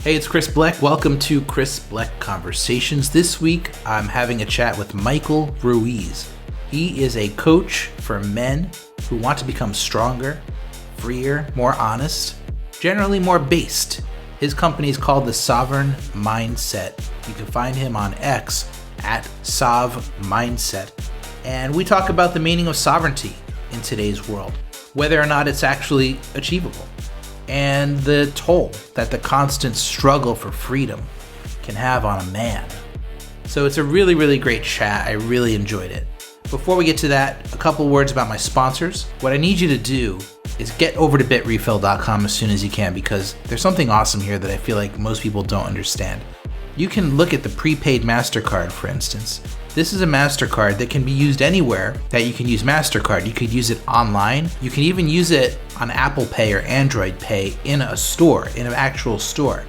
Hey, it's Chris Blec. Welcome to Chris Blec Conversations. This week, I'm having a chat with Michael Ruiz. He is a coach for men who want to become stronger, freer, more honest, generally more based. His company is called The Sovereign Mindset. You can find him on X at Sov Mindset. And we talk about the meaning of sovereignty in today's world, whether or not it's actually achievable, and the toll that the constant struggle for freedom can have on a man. So it's a really, really great chat. I really enjoyed it. Before we get to that, a couple words about my sponsors. What I need you to do is get over to bitrefill.com as soon as you can, because there's something awesome here that I feel like most people don't understand. You can look at the prepaid MasterCard, for instance. This is a MasterCard that can be used anywhere that you can use MasterCard. You could use it online. You can even use it on Apple Pay or Android Pay in a store, in an actual store.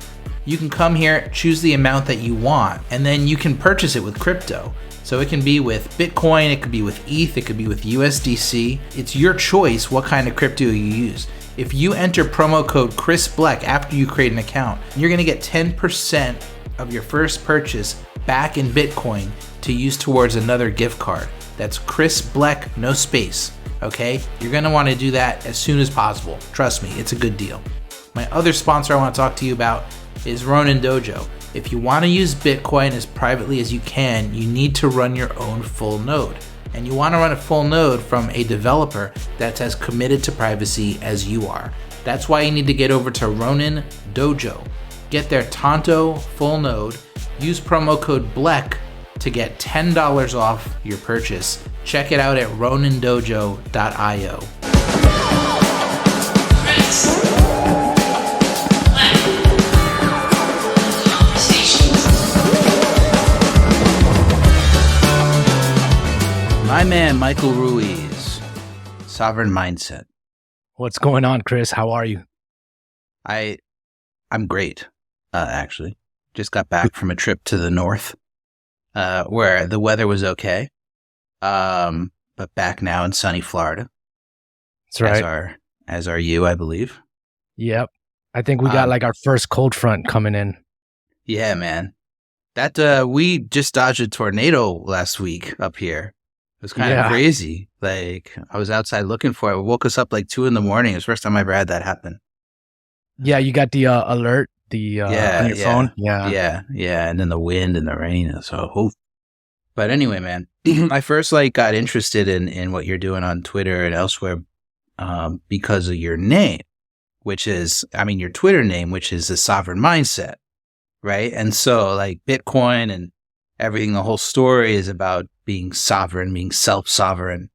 You can come here, choose the amount that you want, and then you can purchase it with crypto. So it can be with Bitcoin, it could be with ETH, it could be with USDC. It's your choice what kind of crypto you use. If you enter promo code Chris Blec after you create an account, you're gonna get 10% of your first purchase back in Bitcoin to use towards another gift card. That's Chris Blec, no space, okay? You're gonna wanna do that as soon as possible. Trust me, it's a good deal. My other sponsor I wanna talk to you about is Ronin Dojo. If you wanna use Bitcoin as privately as you can, you need to run your own full node. And you wanna run a full node from a developer that's as committed to privacy as you are. That's why you need to get over to Ronin Dojo. Get their Tonto full node, use promo code BLEC to get $10 off your purchase. Check it out at ronindojo.io. My man, Michael Ruiz, Sovereign Mindset. What's going on, Chris? How are you? I'm great, actually. Just got back from a trip to the north, where the weather was okay. But back now in sunny Florida. That's right. As are you, I believe. Yep. I think we got like our first cold front coming in. Yeah, man. That we just dodged a tornado last week up here. It was kind of crazy. Like, I was outside looking for it. It woke us up like 2 a.m. It was the first time I ever had that happen. Yeah, you got the alert on your phone. Yeah. And then the wind and the rain. But anyway, man, I first got interested in what you're doing on Twitter and elsewhere because of your name, your Twitter name, which is the Sovereign Mindset, right? And so Bitcoin and everything, the whole story is about being sovereign, being self-sovereign.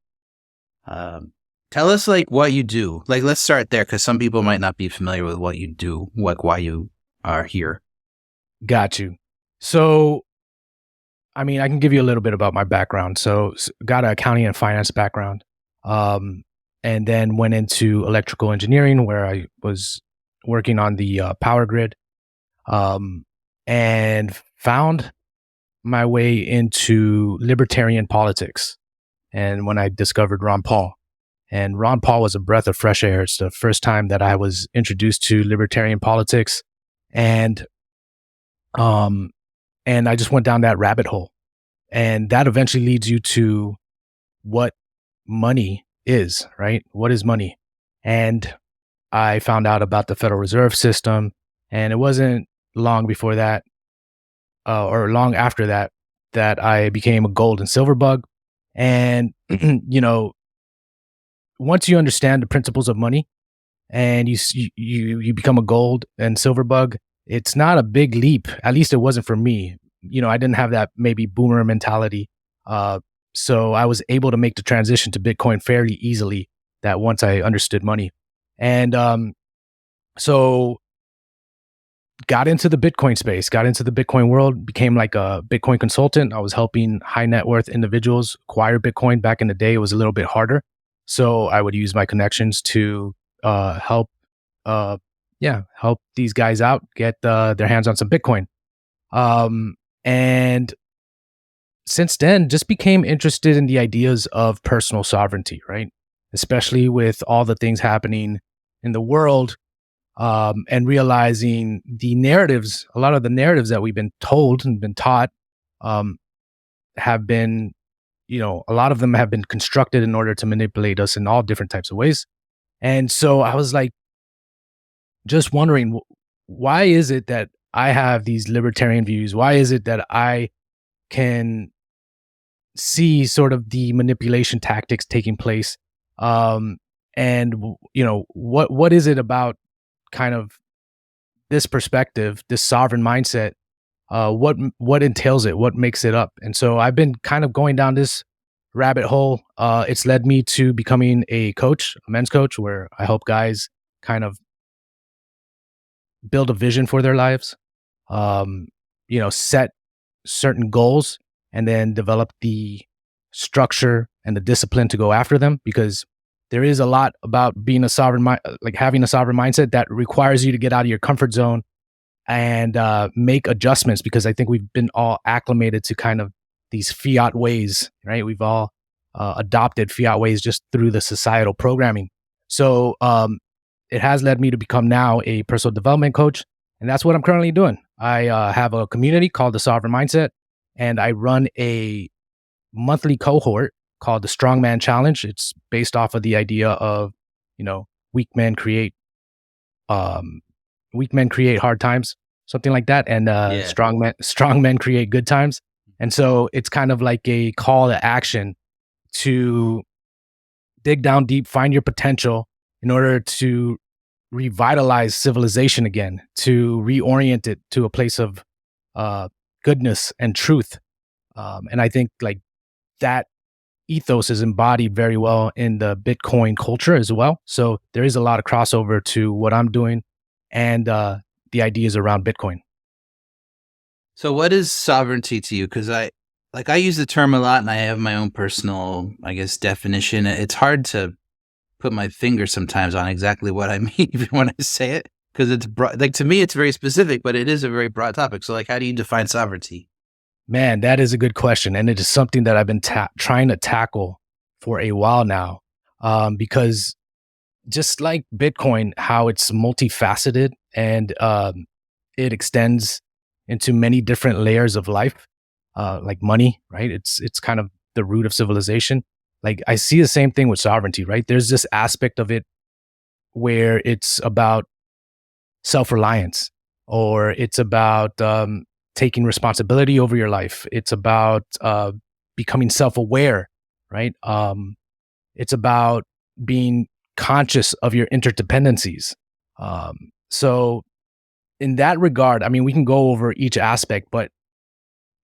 Tell us what you do. Let's start there, because some people might not be familiar with what you do, why you are here. Got you. So, I can give you a little bit about my background. So got an accounting and finance background, and then went into electrical engineering, where I was working on the power grid, and found my way into libertarian politics. And when I discovered Ron Paul, and Ron Paul was a breath of fresh air. It's the first time that I was introduced to libertarian politics, and I just went down that rabbit hole, and that eventually leads you to what money is, right? What is money? And I found out about the Federal Reserve System, and it wasn't long before that, or long after that, that I became a gold and silver bug. And, once you understand the principles of money and you become a gold and silver bug, it's not a big leap. At least it wasn't for me. I didn't have that maybe boomer mentality. So I was able to make the transition to Bitcoin fairly easily that once I understood money. And so got into the Bitcoin space, got into the Bitcoin world, became like a Bitcoin consultant. I was helping high net worth individuals acquire Bitcoin. Back in the day, it was a little bit harder. So I would use my connections to help these guys out, get their hands on some Bitcoin. And since then, just became interested in the ideas of personal sovereignty, right? Especially with all the things happening in the world. and realizing a lot of the narratives that we've been told and been taught, have been, a lot of them have been constructed in order to manipulate us in all different types of ways. And so I was like, just wondering, why is it that I have these libertarian views? Why is it that I can see sort of the manipulation tactics taking place? And what is it about kind of this perspective, this sovereign mindset? What entails it? What makes it up? And so I've been kind of going down this rabbit hole. It's led me to becoming a coach, a men's coach, where I help guys kind of build a vision for their lives, set certain goals, and then develop the structure and the discipline to go after them. Because there is a lot about being a sovereign mind, like having a sovereign mindset, that requires you to get out of your comfort zone and make adjustments. Because I think we've been all acclimated to kind of these fiat ways, right? We've all adopted fiat ways just through the societal programming. So it has led me to become now a personal development coach. And that's what I'm currently doing. I have a community called the Sovereign Mindset, and I run a monthly cohort called the Strongman Challenge. It's based off of the idea of, weak men create hard times, something like that. And strong men create good times. And so it's kind of like a call to action to dig down deep, find your potential in order to revitalize civilization again, to reorient it to a place of goodness and truth. And I think like that ethos is embodied very well in the Bitcoin culture as well. So there is a lot of crossover to what I'm doing and the ideas around Bitcoin. So what is sovereignty to you? Because I use the term a lot, and I have my own personal, I guess, definition. It's hard to put my finger sometimes on exactly what I mean even when I say it, because it's broad. Like, to me, it's very specific, but it is a very broad topic. So, like, how do you define sovereignty? Man, that is a good question, and it is something that I've been trying to tackle for a while now, because just like Bitcoin, how it's multifaceted and it extends into many different layers of life, like money, right? It's kind of the root of civilization. Like, I see the same thing with sovereignty, right? There's this aspect of it where it's about self-reliance, or it's about taking responsibility over your life. It's about becoming self-aware, right? It's about being conscious of your interdependencies. So in that regard, I mean, we can go over each aspect, but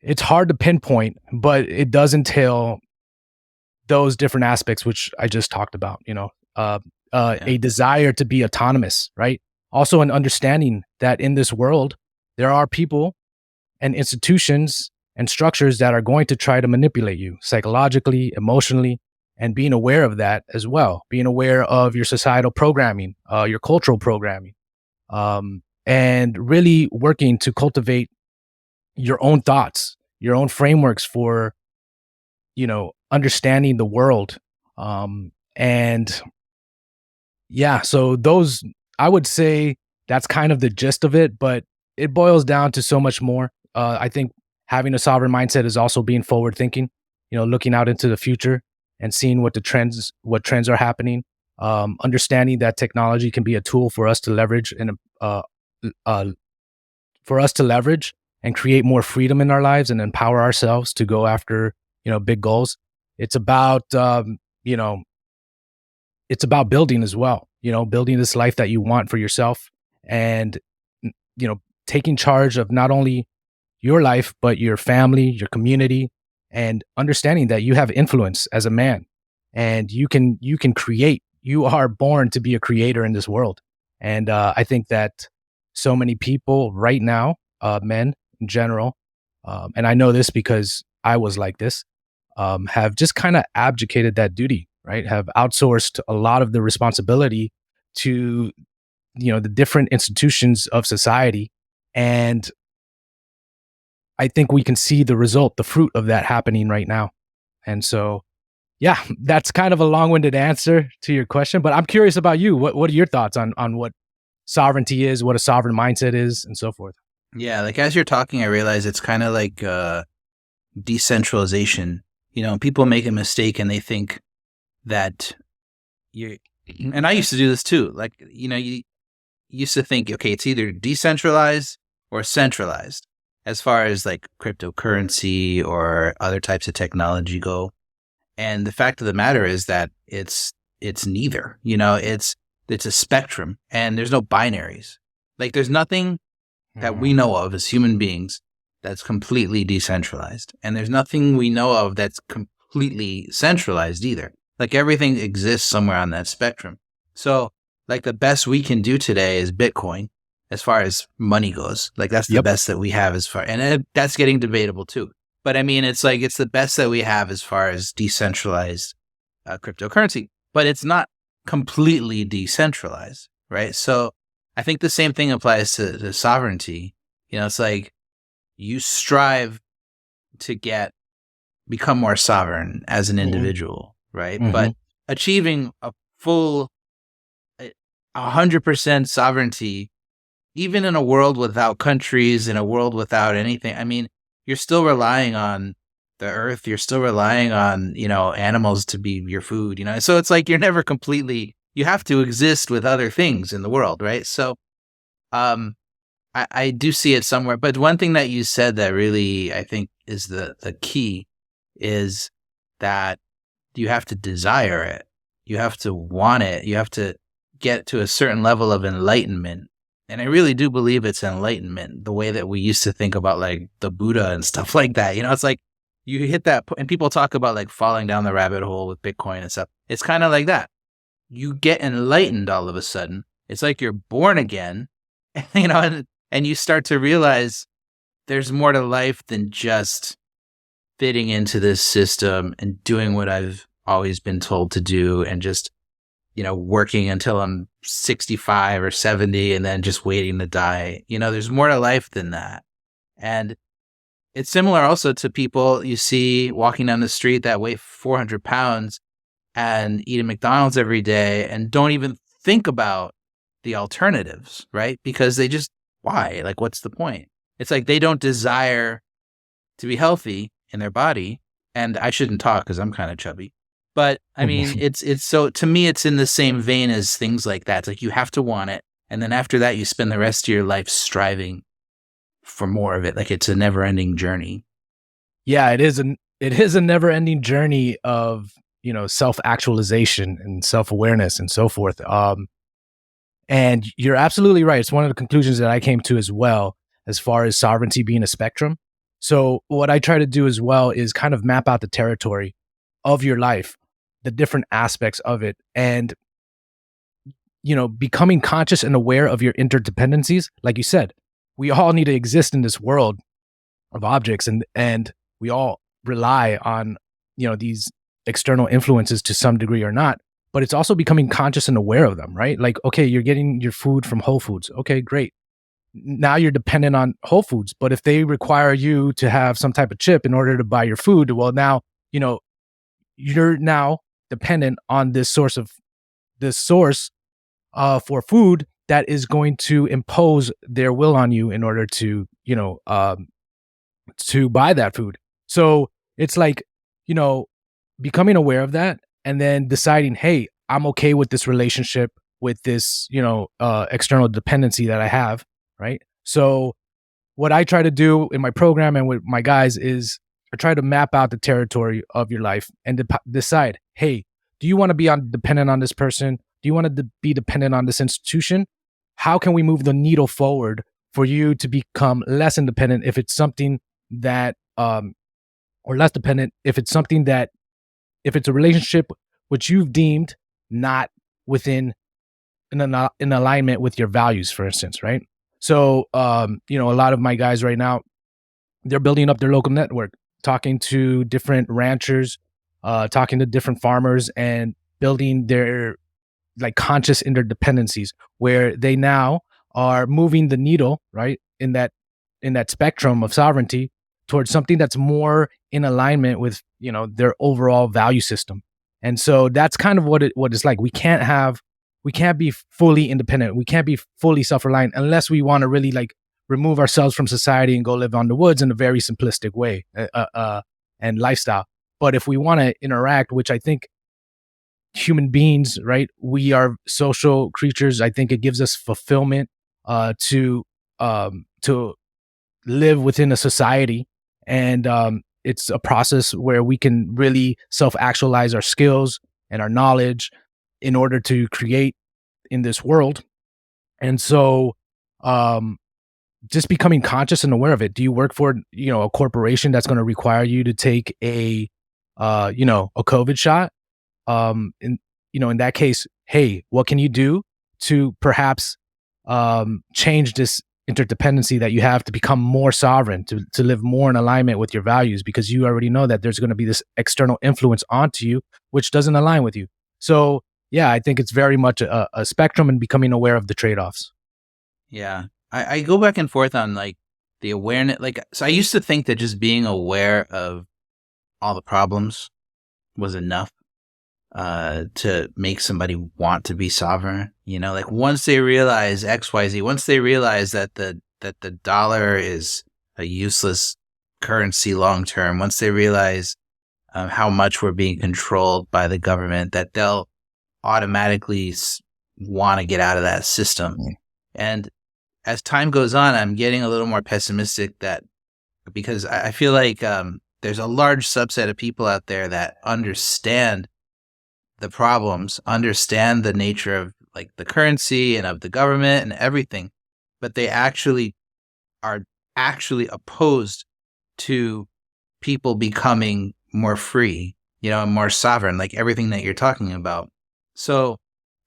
it's hard to pinpoint, but it does entail those different aspects, which I just talked about, a desire to be autonomous, right? Also an understanding that in this world, there are people and institutions and structures that are going to try to manipulate you psychologically, emotionally, and being aware of that as well. Being aware of your societal programming, your cultural programming, and really working to cultivate your own thoughts, your own frameworks for, understanding the world. And yeah, so those, I would say that's kind of the gist of it, but it boils down to so much more. I think having a sovereign mindset is also being forward thinking, looking out into the future and seeing what trends are happening. Understanding that technology can be a tool for us to leverage and create more freedom in our lives and empower ourselves to go after, big goals. It's about, it's about building as well, building this life that you want for yourself, and, taking charge of not only your life, but your family, your community, and understanding that you have influence as a man, and you can create. You are born to be a creator in this world. And I think that so many people right now, men in general, and I know this because I was like this, have just kind of abdicated that duty, right? Have outsourced a lot of the responsibility to, the different institutions of society. And I think we can see the result, the fruit of that happening right now. And so, yeah, that's kind of a long-winded answer to your question, but I'm curious about you. What are your thoughts on what sovereignty is, what a sovereign mindset is, and so forth. Yeah, like as you're talking, I realize it's kind of like decentralization. People make a mistake and they think that you and I used to do this too. Like, you used to think, okay, it's either decentralized or centralized as far as like cryptocurrency or other types of technology go. And the fact of the matter is that it's neither. It's a spectrum, and there's no binaries. Like, there's nothing that we know of as human beings that's completely decentralized, and there's nothing we know of that's completely centralized either. Like, everything exists somewhere on that spectrum. So, like, the best we can do today is Bitcoin as far as money goes. Like, that's the best that we have and that's getting debatable too. But I mean, it's like, it's the best that we have as far as decentralized cryptocurrency, but it's not completely decentralized, right? So I think the same thing applies to sovereignty. It's like you strive to become more sovereign as an individual, right? But achieving a full 100% sovereignty, even in a world without countries, in a world without anything, I mean, you're still relying on the earth. You're still relying on, animals to be your food, So it's like you're never completely, you have to exist with other things in the world, right? So I do see it somewhere. But one thing that you said that really, I think, is the key is that you have to desire it. You have to want it. You have to get to a certain level of enlightenment. And I really do believe it's enlightenment, the way that we used to think about like the Buddha and stuff like that. It's like you hit that, and people talk about like falling down the rabbit hole with Bitcoin and stuff. It's kind of like that. You get enlightened all of a sudden. It's like you're born again, and you start to realize there's more to life than just fitting into this system and doing what I've always been told to do and just, working until I'm 65 or 70 and then just waiting to die. There's more to life than that. And it's similar also to people you see walking down the street that weigh 400 pounds and eat at McDonald's every day and don't even think about the alternatives, right? Because they just, why? Like, what's the point? It's like they don't desire to be healthy in their body. And I shouldn't talk because I'm kind of chubby. But I mean, it's so, to me, it's in the same vein as things like that. It's like you have to want it. And then after that, you spend the rest of your life striving for more of it. Like, it's a never ending journey. Yeah, it is a never ending journey of, self-actualization and self-awareness and so forth. And you're absolutely right. It's one of the conclusions that I came to as well, as far as sovereignty being a spectrum. So what I try to do as well is kind of map out the territory of your life, the different aspects of it, and becoming conscious and aware of your interdependencies. Like you said, we all need to exist in this world of objects, and we all rely on these external influences to some degree or not. But it's also becoming conscious and aware of them, right? Like, okay, you're getting your food from Whole Foods. Okay, great. Now you're dependent on Whole Foods, but if they require you to have some type of chip in order to buy your food, well, now you're now dependent on this source for food that is going to impose their will on you in order to buy that food. So it's like, becoming aware of that and then deciding, hey, I'm okay with this relationship, with this, external dependency that I have, right? So what I try to do in my program and with my guys is I try to map out the territory of your life and decide, hey, do you want to be dependent on this person? Do you want to be dependent on this institution? How can we move the needle forward for you to become less independent if it's something that, or less dependent if it's something that, if it's a relationship which you've deemed not in alignment with your values, for instance, right? So, a lot of my guys right now, they're building up their local network, talking to different ranchers, talking to different farmers, and building their like conscious interdependencies, where they now are moving the needle, right, in that spectrum of sovereignty towards something that's more in alignment with their overall value system. And so that's kind of what it's like. We can't have we can't be fully independent. We can't be fully self-reliant unless we want to really like remove ourselves from society and go live on the woods in a very simplistic way and lifestyle. But if we want to interact, which I think human beings, right? We are social creatures. I think it gives us fulfillment to live within a society, and it's a process where we can really self-actualize our skills and our knowledge in order to create in this world. And so, just becoming conscious and aware of it. Do you work for a corporation that's going to require you to take a a COVID shot? In that case, hey, what can you do to perhaps change this interdependency that you have to become more sovereign, to live more in alignment with your values, because you already know that there's going to be this external influence onto you which doesn't align with you. So yeah, I think it's very much a spectrum and becoming aware of the trade-offs. Yeah. I go back and forth on like the awareness. Like, so I used to think that just being aware of all the problems was enough to make somebody want to be sovereign. Like once they realize XYZ, once they realize that the dollar is a useless currency long term, once they realize how much we're being controlled by the government, that they'll automatically want to get out of that system. And as time goes on, I'm getting a little more pessimistic because I feel like there's a large subset of people out there that understand the problems, understand the nature of like the currency and of the government and everything, but they actually are opposed to people becoming more free, and more sovereign, like everything that you're talking about. So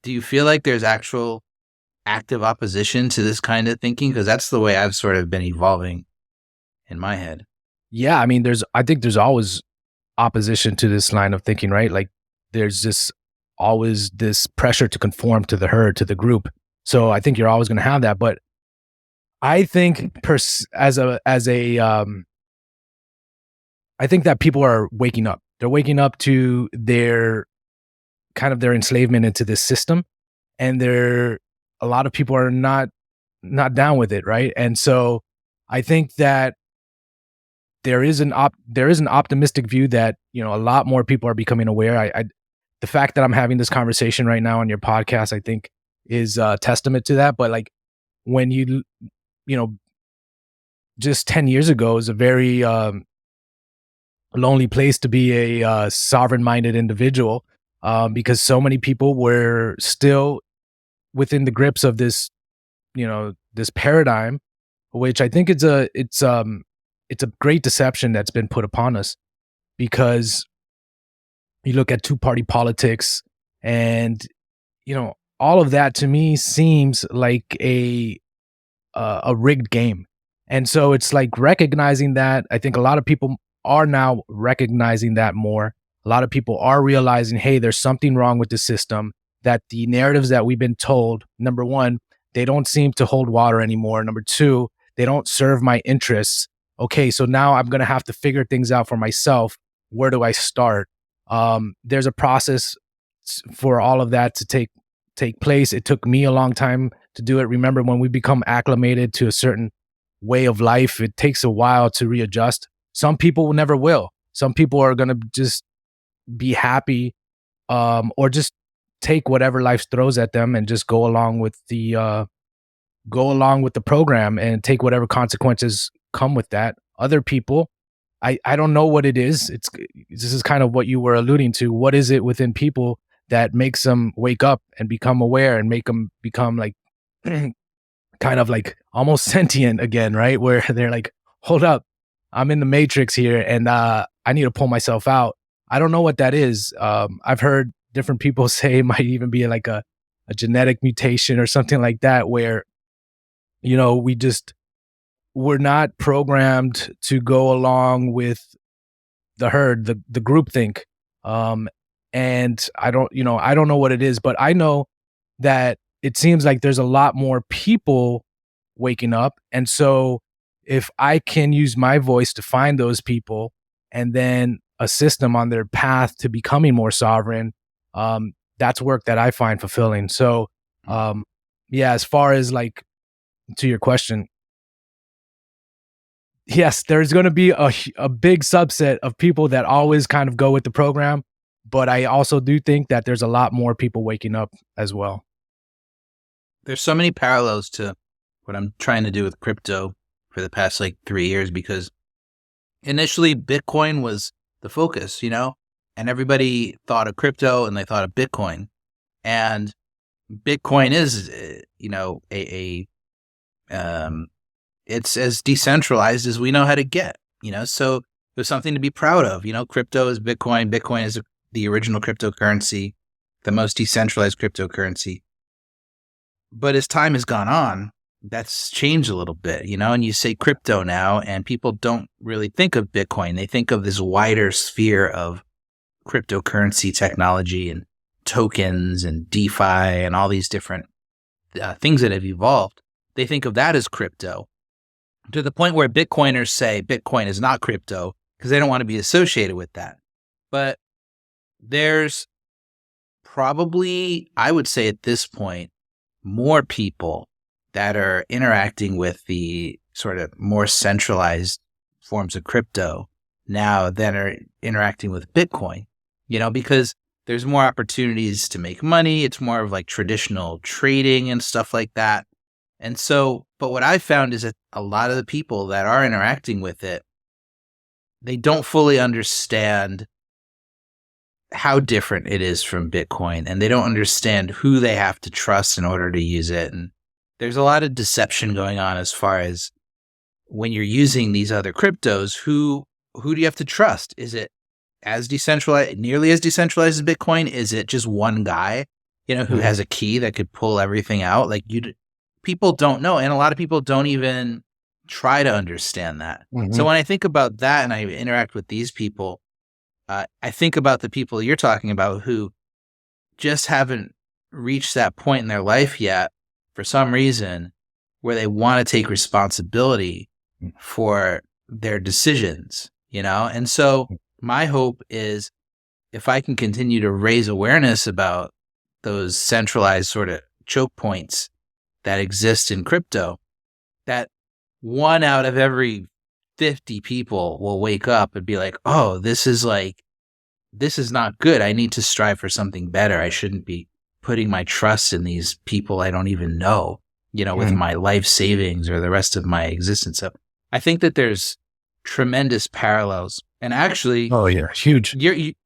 do you feel like there's actual active opposition to this kind of thinking? Because that's the way I've sort of been evolving in my head. Yeah, I mean, I think there's always opposition to this line of thinking, right? Like there's just always this pressure to conform to the herd, to the group. So I think you're always going to have that. But I think I think that people are waking up. They're waking up to their enslavement into this system, and a lot of people are not down with it, right? And so I think that there is an optimistic view that a lot more people are becoming aware. The fact that I'm having this conversation right now on your podcast, I think, is a testament to that. But like when just 10 years ago is a very lonely place to be a sovereign-minded individual, because so many people were still within the grips of this, this paradigm, which I think it's a great deception that's been put upon us, because you look at two-party politics and, all of that to me seems like a rigged game. And so it's like recognizing that. I think a lot of people are now recognizing that more. A lot of people are realizing, hey, there's something wrong with the system, that the narratives that we've been told, number one, they don't seem to hold water anymore. Number two, they don't serve my interests. Okay, so now I'm going to have to figure things out for myself. Where do I start? There's a process for all of that to take place. It took me a long time to do it. Remember, when we become acclimated to a certain way of life, it takes a while to readjust. Some people never will. Some people are going to just be happy, or just take whatever life throws at them and just go along with the program and take whatever consequences come with that. Other people, I don't know what it is. This is kind of what you were alluding to. What is it within people that makes them wake up and become aware and make them become like kind of like almost sentient again, right? Where they're like, hold up, I'm in the matrix here and I need to pull myself out. I don't know what that is. I've heard different people say it might even be like a genetic mutation or something like that, where, we're not programmed to go along with the herd, the group think. And I don't know what it is, but I know that it seems like there's a lot more people waking up. And so if I can use my voice to find those people and then assist them on their path to becoming more sovereign, that's work that I find fulfilling. So Yeah, as far as like to your question, yes, there's going to be a big subset of people that always kind of go with the program, but I also do think that there's a lot more people waking up as well. There's so many parallels to what I'm trying to do with crypto for the past like 3 years, because initially Bitcoin was the focus, and everybody thought of crypto and they thought of Bitcoin. And Bitcoin is, it's as decentralized as we know how to get, so there's something to be proud of. Crypto is Bitcoin. Bitcoin is the original cryptocurrency, the most decentralized cryptocurrency. But as time has gone on, that's changed a little bit, and you say crypto now, and people don't really think of Bitcoin. They think of this wider sphere of cryptocurrency technology and tokens and DeFi and all these different things that have evolved. They think of that as crypto, to the point where Bitcoiners say Bitcoin is not crypto because they don't want to be associated with that. But there's probably, I would say at this point, more people that are interacting with the sort of more centralized forms of crypto now than are interacting with Bitcoin, because there's more opportunities to make money. It's more of like traditional trading and stuff like that. And so, but what I found is that a lot of the people that are interacting with it, they don't fully understand how different it is from Bitcoin, and they don't understand who they have to trust in order to use it. And there's a lot of deception going on as far as when you're using these other cryptos, who do you have to trust? Is it as decentralized, nearly as decentralized as Bitcoin? Is it just one guy, who has a key that could pull everything out? Like people don't know. And a lot of people don't even try to understand that. Mm-hmm. So when I think about that and I interact with these people, I think about the people you're talking about who just haven't reached that point in their life yet for some reason where they want to take responsibility for their decisions, And so my hope is if I can continue to raise awareness about those centralized sort of choke points that exist in crypto, that 1 out of every 50 people will wake up and be like, oh, this is not good. I need to strive for something better. I shouldn't be putting my trust in these people I don't even know, with my life savings or the rest of my existence. So I think that there's tremendous parallels. And actually, oh yeah, huge.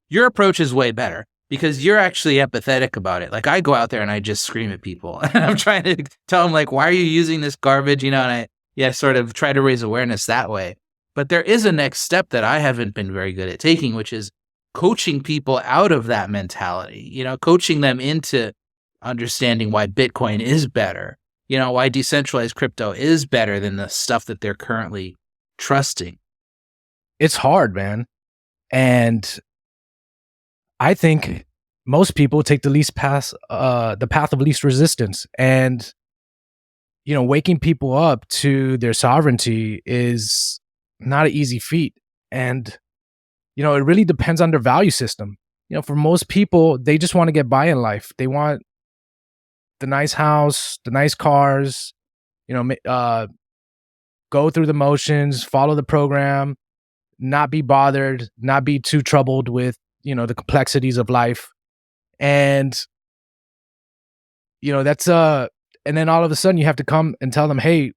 Your approach is way better because you're actually empathetic about it. Like I go out there and I just scream at people and I'm trying to tell them like, why are you using this garbage? And I sort of try to raise awareness that way. But there is a next step that I haven't been very good at taking, which is coaching people out of that mentality, coaching them into understanding why Bitcoin is better, why decentralized crypto is better than the stuff that they're currently trusting. It's hard, man. And I think most people take the path of least resistance. And, waking people up to their sovereignty is not an easy feat. And, it really depends on their value system. For most people, they just want to get by in life. They want the nice house, the nice cars, go through the motions, follow the program, not be bothered, not be too troubled with, the complexities of life. And, that's, and then all of a sudden you have to come and tell them, hey,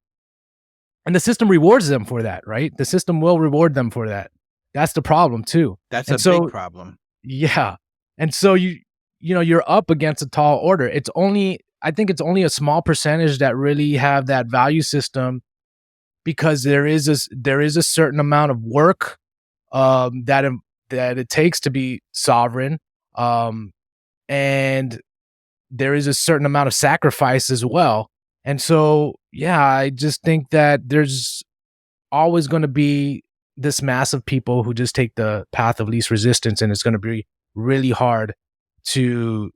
and the system rewards them for that, right? The system will reward them for that. That's the problem too. That's a big problem. Yeah. And so you're up against a tall order. I think it's only a small percentage that really have that value system, because there is a certain amount of work that it takes to be sovereign, and there is a certain amount of sacrifice as well. And so, yeah, I just think that there's always going to be this mass of people who just take the path of least resistance, and it's going to be really hard to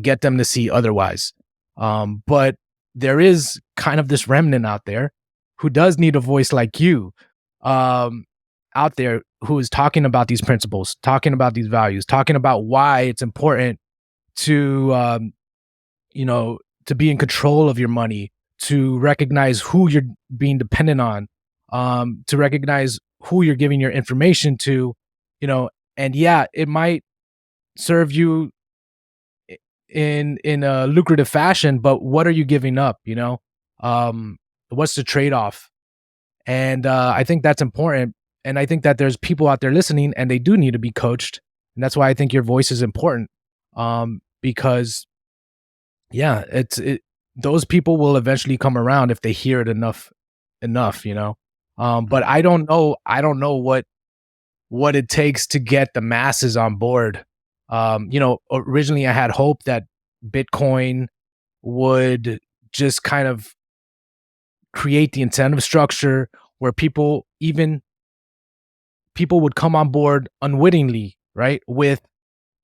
get them to see otherwise. But there is kind of this remnant out there who does need a voice like you, out there, who is talking about these principles, talking about these values, talking about why it's important to to be in control of your money, to recognize who you're being dependent on, to recognize who you're giving your information to, and yeah, it might serve you in a lucrative fashion, but what are you giving up? What's the trade-off? And I think that's important. And I think that there's people out there listening, and they do need to be coached. And that's why I think your voice is important. Because yeah, those people will eventually come around if they hear it enough, but I don't know what it takes to get the masses on board. Originally I had hope that Bitcoin would just kind of create the incentive structure where people would come on board unwittingly, right, with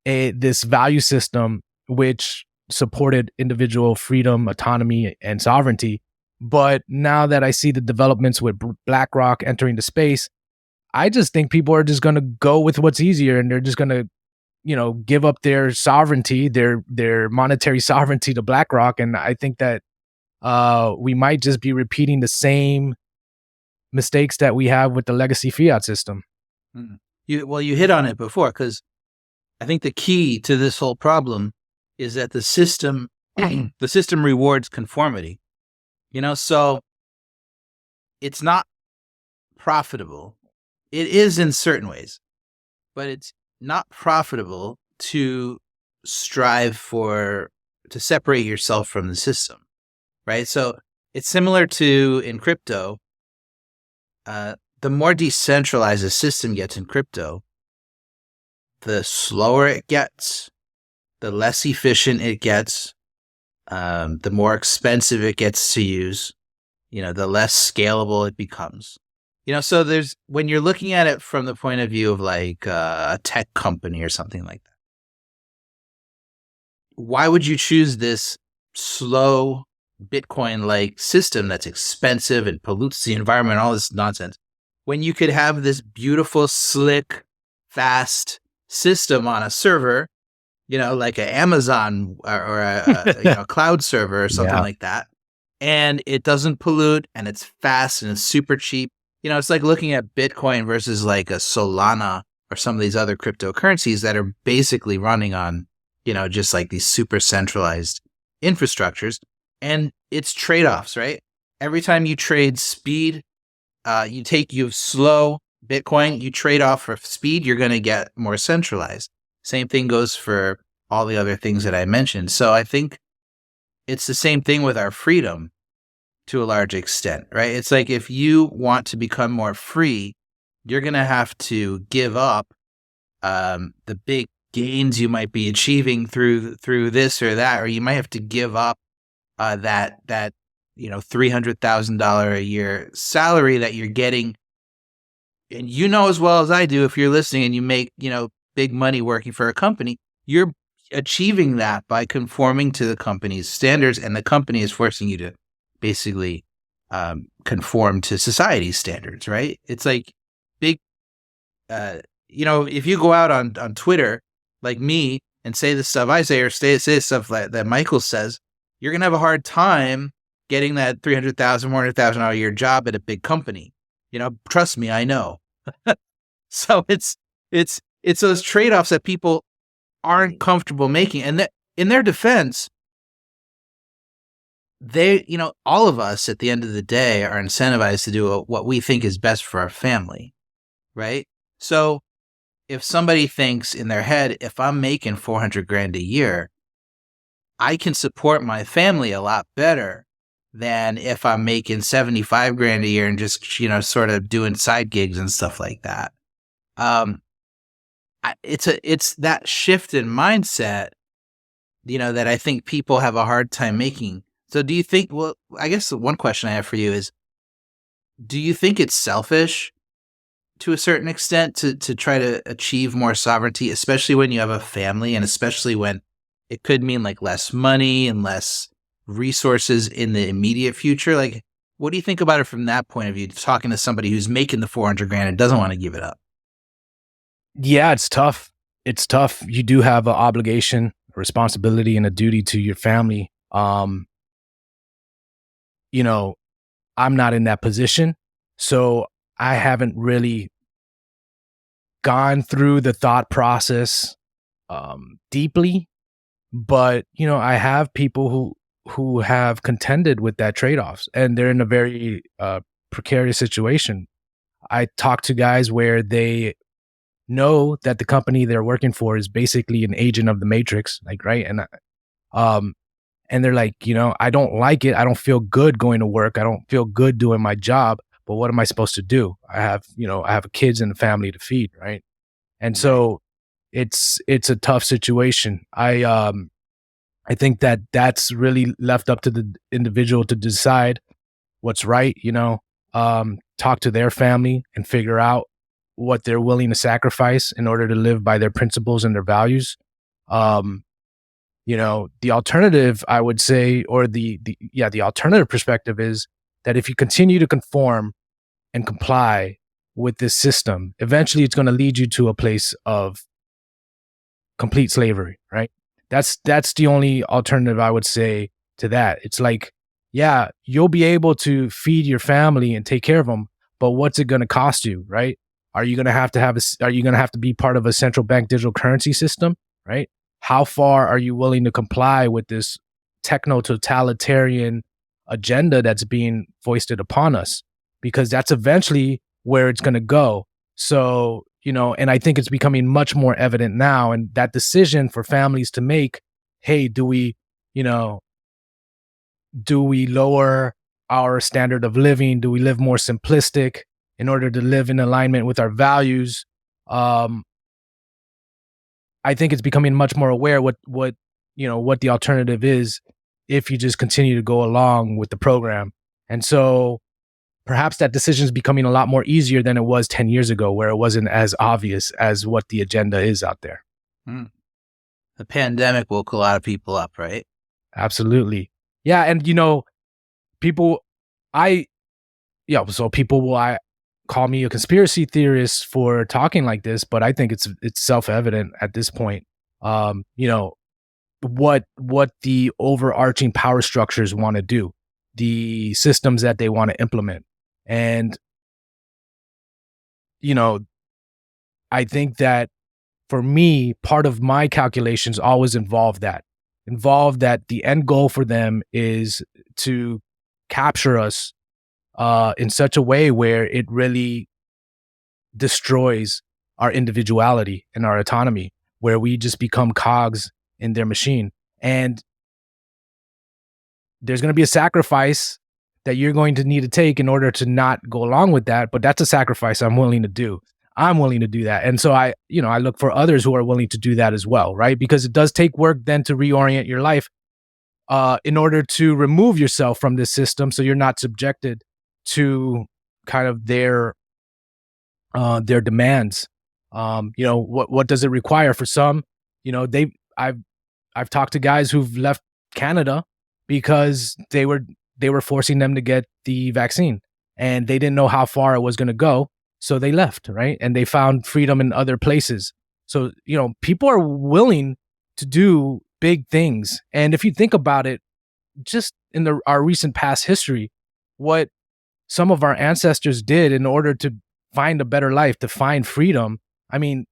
this value system which supported individual freedom, autonomy, and sovereignty. But now that I see the developments with BlackRock entering the space, I just think people are just going to go with what's easier, and they're just going to, give up their sovereignty, their monetary sovereignty to BlackRock. And I think that we might just be repeating the same mistakes that we have with the legacy fiat system. You hit on it before, because I think the key to this whole problem is that the system rewards conformity. So it's not profitable. It is in certain ways, but it's not profitable to strive to separate yourself from the system, right? So it's similar to in crypto. The more decentralized a system gets in crypto, the slower it gets, the less efficient it gets, the more expensive it gets to use, the less scalable it becomes. So when you're looking at it from the point of view of like a tech company or something like that, why would you choose this slow Bitcoin-like system that's expensive and pollutes the environment, all this nonsense, when you could have this beautiful, slick, fast system on a server, like an Amazon or a cloud server or something like that, and it doesn't pollute, and it's fast, and it's super cheap. It's like looking at Bitcoin versus like a Solana or some of these other cryptocurrencies that are basically running on, just like these super centralized infrastructures. And it's trade-offs, right? Every time you trade speed, you have slow Bitcoin, you trade off for speed, you're going to get more centralized. Same thing goes for all the other things that I mentioned. So I think it's the same thing with our freedom to a large extent, right? It's like if you want to become more free, you're going to have to give up the big gains you might be achieving through this or that, or you might have to give up that $300,000 a year salary that you're getting. And as well as I do, if you're listening and you make, big money working for a company, you're achieving that by conforming to the company's standards, and the company is forcing you to basically conform to society's standards, right? It's like big, if you go out on Twitter like me and say the stuff I say, or say stuff that Michael says, you're going to have a hard time getting that $300,000, $400,000 a year job at a big company. Trust me, I know. So it's those trade-offs that people aren't comfortable making. And that, in their defense, all of us at the end of the day are incentivized to do what we think is best for our family, right? So if somebody thinks in their head, if I'm making $400,000 a year, I can support my family a lot better than if I'm making $75,000 a year and just, sort of doing side gigs and stuff like that. It's that shift in mindset, that I think people have a hard time making. So do you think, well, I guess the one question I have for you is, do you think it's selfish to a certain extent to try to achieve more sovereignty, especially when you have a family, and especially when it could mean like less money and less resources in the immediate future? Like, what do you think about it from that point of view, talking to somebody who's making the $400,000 and doesn't want to give it up? Yeah, it's tough. You do have an obligation, a responsibility, and a duty to your family. Um, you know, I'm not in that position, so I haven't really gone through the thought process deeply. But I have people who have contended with that trade-offs, and they're in a very precarious situation. I talk to guys where they know that the company they're working for is basically an agent of the matrix, like, right? Um and they're like, I don't like it. I don't feel good going to work. I don't feel good doing my job. But what am I supposed to do? I have kids and a family to feed, right? And so it's a tough situation. I think that that's really left up to the individual to decide what's right, talk to their family and figure out what they're willing to sacrifice in order to live by their principles and their values. Um, the alternative, I would say, or the alternative perspective is that if you continue to conform and comply with this system, eventually it's going to lead you to a place of complete slavery, right? That's the only alternative I would say to that. It's like, yeah, you'll be able to feed your family and take care of them, but what's it going to cost you, right? Are you going to are you going to have to be part of a central bank digital currency system, right? How far are you willing to comply with this techno totalitarian agenda that's being foisted upon us? Because that's eventually where it's going to go. So, and I think it's becoming much more evident now. And that decision for families to make, hey, do we lower our standard of living? Do we live more simplistic in order to live in alignment with our values? I think it's becoming much more aware what the alternative is if you just continue to go along with the program. And so perhaps that decision is becoming a lot more easier than it was 10 years ago, where it wasn't as obvious as what the agenda is out there. The pandemic woke a lot of people up, right? Absolutely. Yeah. And, people will call me a conspiracy theorist for talking like this, but I think it's self-evident at this point. What the overarching power structures want to do, the systems that they want to implement. And, I think that for me, part of my calculations always involve that the end goal for them is to capture us in such a way where it really destroys our individuality and our autonomy, where we just become cogs in their machine. And there's going to be a sacrifice that you're going to need to take in order to not go along with that. But that's a sacrifice I'm willing to do. I'm willing to do that. And so I look for others who are willing to do that as well, right? Because it does take work then to reorient your life in order to remove yourself from this system so you're not subjected to kind of their demands. What does it require for some? I've talked to guys who've left Canada because they were forcing them to get the vaccine, and they didn't know how far it was going to go. So they left, right? And they found freedom in other places. So, people are willing to do big things. And if you think about it, just in our recent past history, what some of our ancestors did in order to find a better life, to find freedom, I mean,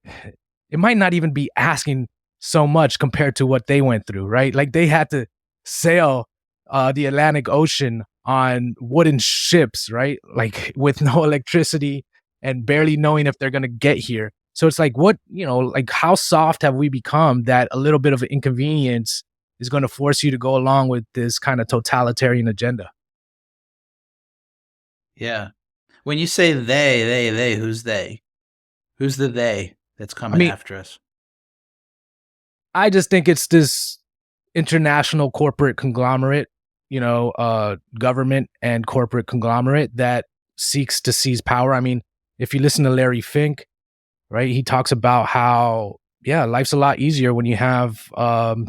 it might not even be asking so much compared to what they went through, right? Like they had to sail the Atlantic Ocean on wooden ships, right? Like with no electricity and barely knowing if they're going to get here. So it's like, how soft have we become that a little bit of an inconvenience is going to force you to go along with this kind of totalitarian agenda? Yeah. When you say they, who's they? Who's the they that's coming after us? I just think it's this international corporate conglomerate, government and corporate conglomerate that seeks to seize power. I mean, if you listen to Larry Fink, right, he talks about how, life's a lot easier when you have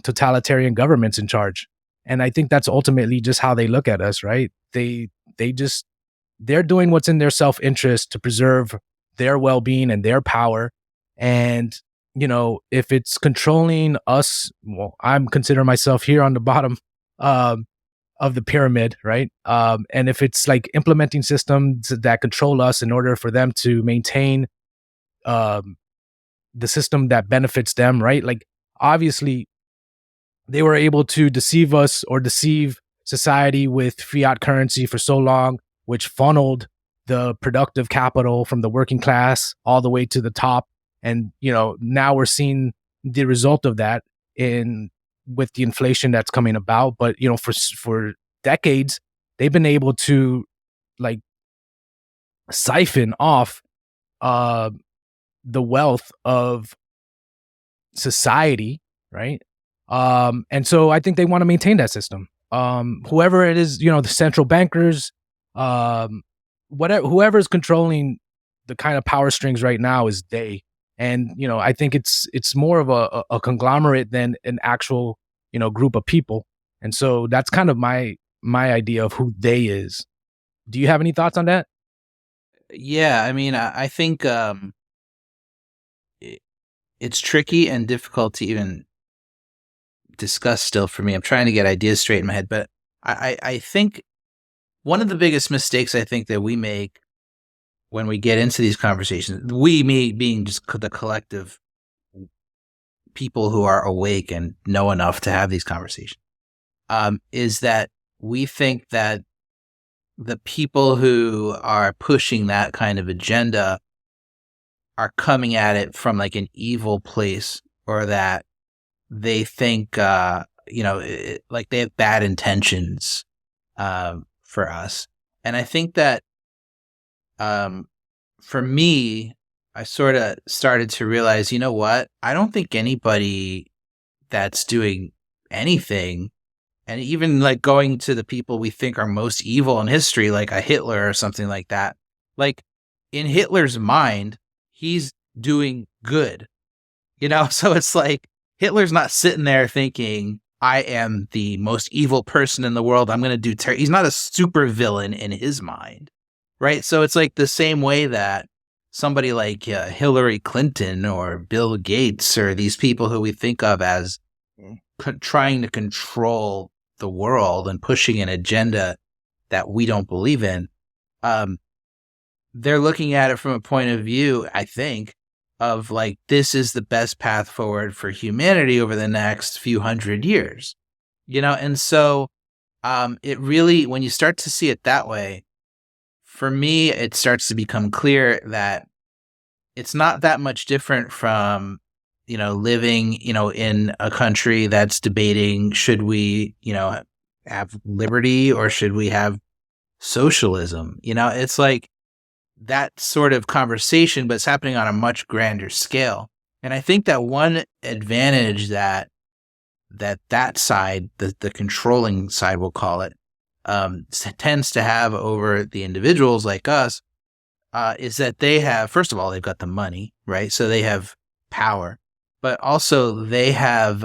totalitarian governments in charge. And I think that's ultimately just how they look at us, right? They're doing what's in their self-interest to preserve their well-being and their power. And if it's controlling us, well, I'm considering myself here on the bottom um, of the pyramid, right? And if it's like implementing systems that control us in order for them to maintain um, the system that benefits them, right? Like, obviously, they were able to deceive us or deceive society with fiat currency for so long, which funneled the productive capital from the working class all the way to the top. And, now we're seeing the result of that in with the inflation that's coming about. But, for decades, they've been able to like siphon off uh, the wealth of society, right? And so I think they want to maintain that system. Whoever it is, the central bankers, whoever's controlling the kind of power strings right now is they. And I think it's more of a conglomerate than an actual group of people. And so that's kind of my idea of who they is. Do you have any thoughts on that? Yeah, I mean, I think it's tricky and difficult to even discuss still for me. I'm trying to get ideas straight in my head, but I think one of the biggest mistakes I think that we make when we get into these conversations, me being just the collective people who are awake and know enough to have these conversations, is that we think that the people who are pushing that kind of agenda are coming at it from like an evil place, or that they think, like they have bad intentions for us. And I think that for me, I sort of started to realize, you know what? I don't think anybody that's doing anything, and even like going to the people we think are most evil in history, like a Hitler or something like that, like in Hitler's mind, he's doing good, So it's like Hitler's not sitting there thinking, I am the most evil person in the world. I'm going to do he's not a super villain in his mind, right? So it's like the same way that somebody like Hillary Clinton or Bill Gates, or these people who we think of as trying to control the world and pushing an agenda that we don't believe in, they're looking at it from a point of view, I think, of like, this is the best path forward for humanity over the next few hundred years, And so it really, when you start to see it that way, for me, it starts to become clear that it's not that much different from, living, in a country that's debating, should we, have liberty or should we have socialism? It's like that sort of conversation, but it's happening on a much grander scale. And I think that one advantage that side, the controlling side, we'll call it, tends to have over the individuals like us, is that they have, first of all, they've got the money, right? So they have power, but also they have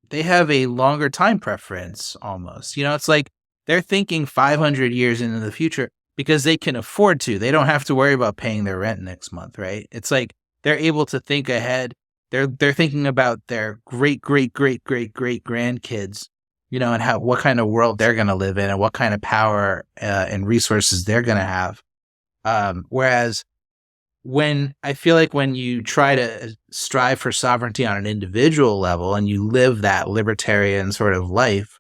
they have a longer time preference almost. It's like they're thinking 500 years into the future because they can afford to. They don't have to worry about paying their rent next month, right? It's like they're able to think ahead. They're thinking about their great grandkids, and what kind of world they're going to live in and what kind of power and resources they're going to have. Whereas when you try to strive for sovereignty on an individual level and you live that libertarian sort of life,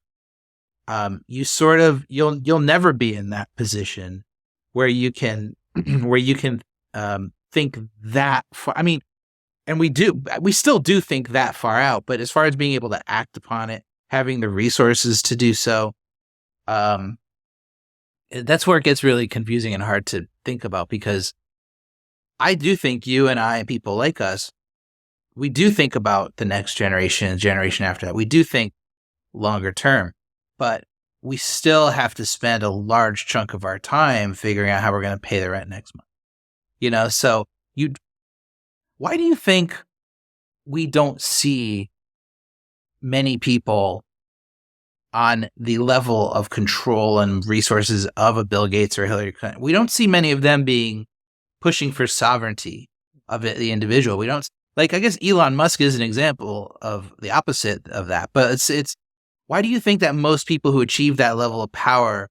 you'll never be in that position where you can think that far. I mean, and we still do think that far out, but as far as being able to act upon it, having the resources to do so, that's where it gets really confusing and hard to think about, because I do think you and I and people like us, we do think about the next generation after that. We do think longer term, but we still have to spend a large chunk of our time figuring out how we're going to pay the rent next month. So why do you think we don't see many people on the level of control and resources of a Bill Gates or Hillary Clinton? We don't see many of them pushing for sovereignty. of it, the individual. We don't like. I guess Elon Musk is an example of the opposite of that. But it's. Why do you think that most people who achieve that level of power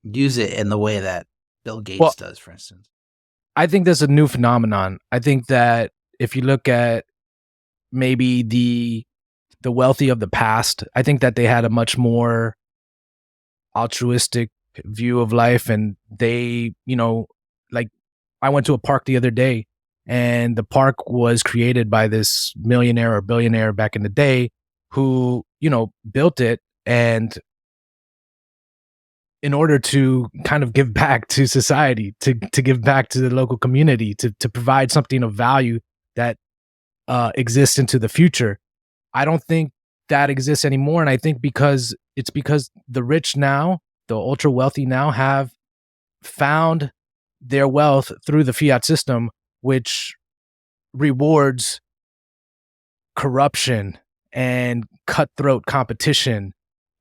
use it in the way that Bill Gates does, for instance? I think there's a new phenomenon. I think that if you look at maybe the wealthy of the past, I think that they had a much more altruistic view of life, and they, like I went to a park the other day, and the park was created by this millionaire or billionaire back in the day who, built it, and in order to kind of give back to society, to give back to the local community, to provide something of value that exists into the future. I don't think that exists anymore. And I think because the rich now, the ultra wealthy now, have found their wealth through the fiat system, which rewards corruption and cutthroat competition.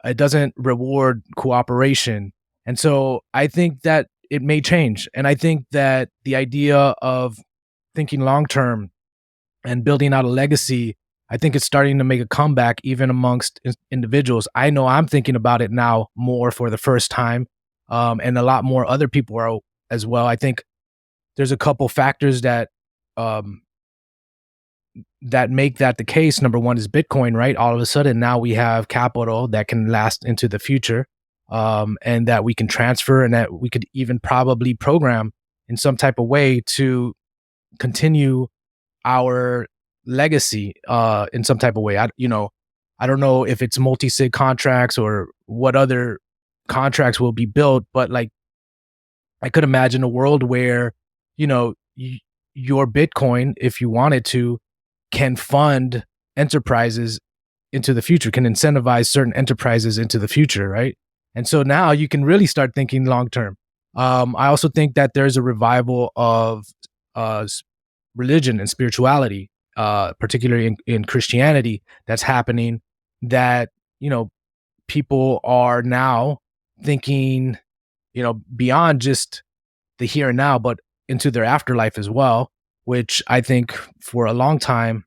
It doesn't reward cooperation. And so I think that it may change. And I think that the idea of thinking long term and building out a legacy, I think it's starting to make a comeback even amongst individuals. I know I'm thinking about it now more for the first time, and a lot more other people are as well. I think there's a couple factors that that make that the case. Number one is Bitcoin, right? All of a sudden now we have capital that can last into the future, and that we can transfer, and that we could even probably program in some type of way to continue our legacy in some type of way. I don't know if it's multi-sig contracts or what other contracts will be built, but like I could imagine a world where, your Bitcoin, if you wanted to, can fund enterprises into the future, can incentivize certain enterprises into the future, right? And so now you can really start thinking long term. I also think that there's a revival of religion and spirituality, particularly in Christianity, that's happening, that, people are now thinking, beyond just the here and now, but into their afterlife as well, which I think for a long time,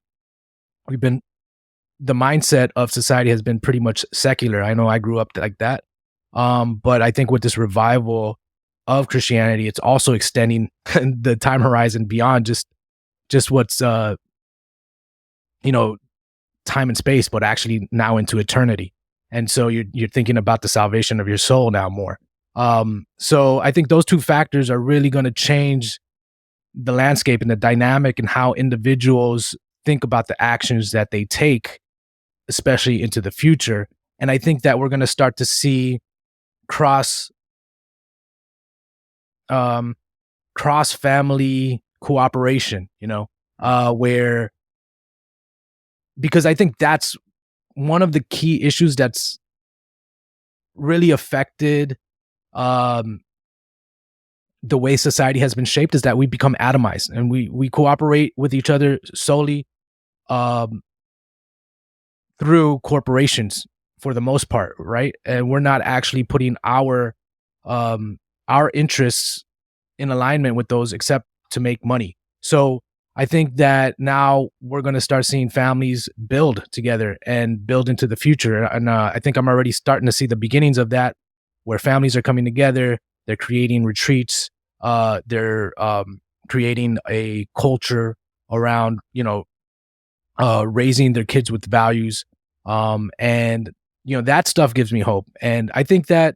the mindset of society has been pretty much secular. I know I grew up like that. But I think with this revival of Christianity, it's also extending the time horizon beyond just what's, time and space, but actually now into eternity. And so you're thinking about the salvation of your soul now more. So I think those two factors are really going to change the landscape and the dynamic and how individuals think about the actions that they take, especially into the future. And I think that we're going to start to see cross family cooperation, where, because I think that's one of the key issues that's really affected the way society has been shaped, is that we become atomized, and we cooperate with each other solely through corporations for the most part, right? And we're not actually putting our interests in alignment with those, except to make money. So I think that now we're going to start seeing families build together and build into the future. And I think I'm already starting to see the beginnings of that, where families are coming together, they're creating retreats, they're creating a culture around, raising their kids with values. And, that stuff gives me hope. And I think that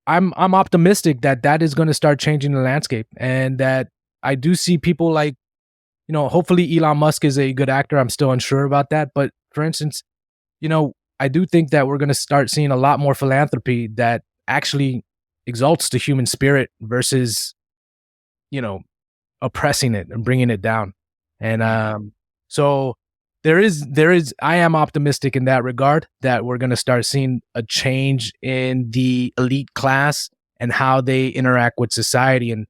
I'm optimistic that is going to start changing the landscape, and that I do see people like, hopefully Elon Musk is a good actor. I'm still unsure about that. But for instance, I do think that we're going to start seeing a lot more philanthropy that actually exalts the human spirit versus, oppressing it and bringing it down. And so there is, I am optimistic in that regard, that we're going to start seeing a change in the elite class and how they interact with society. And,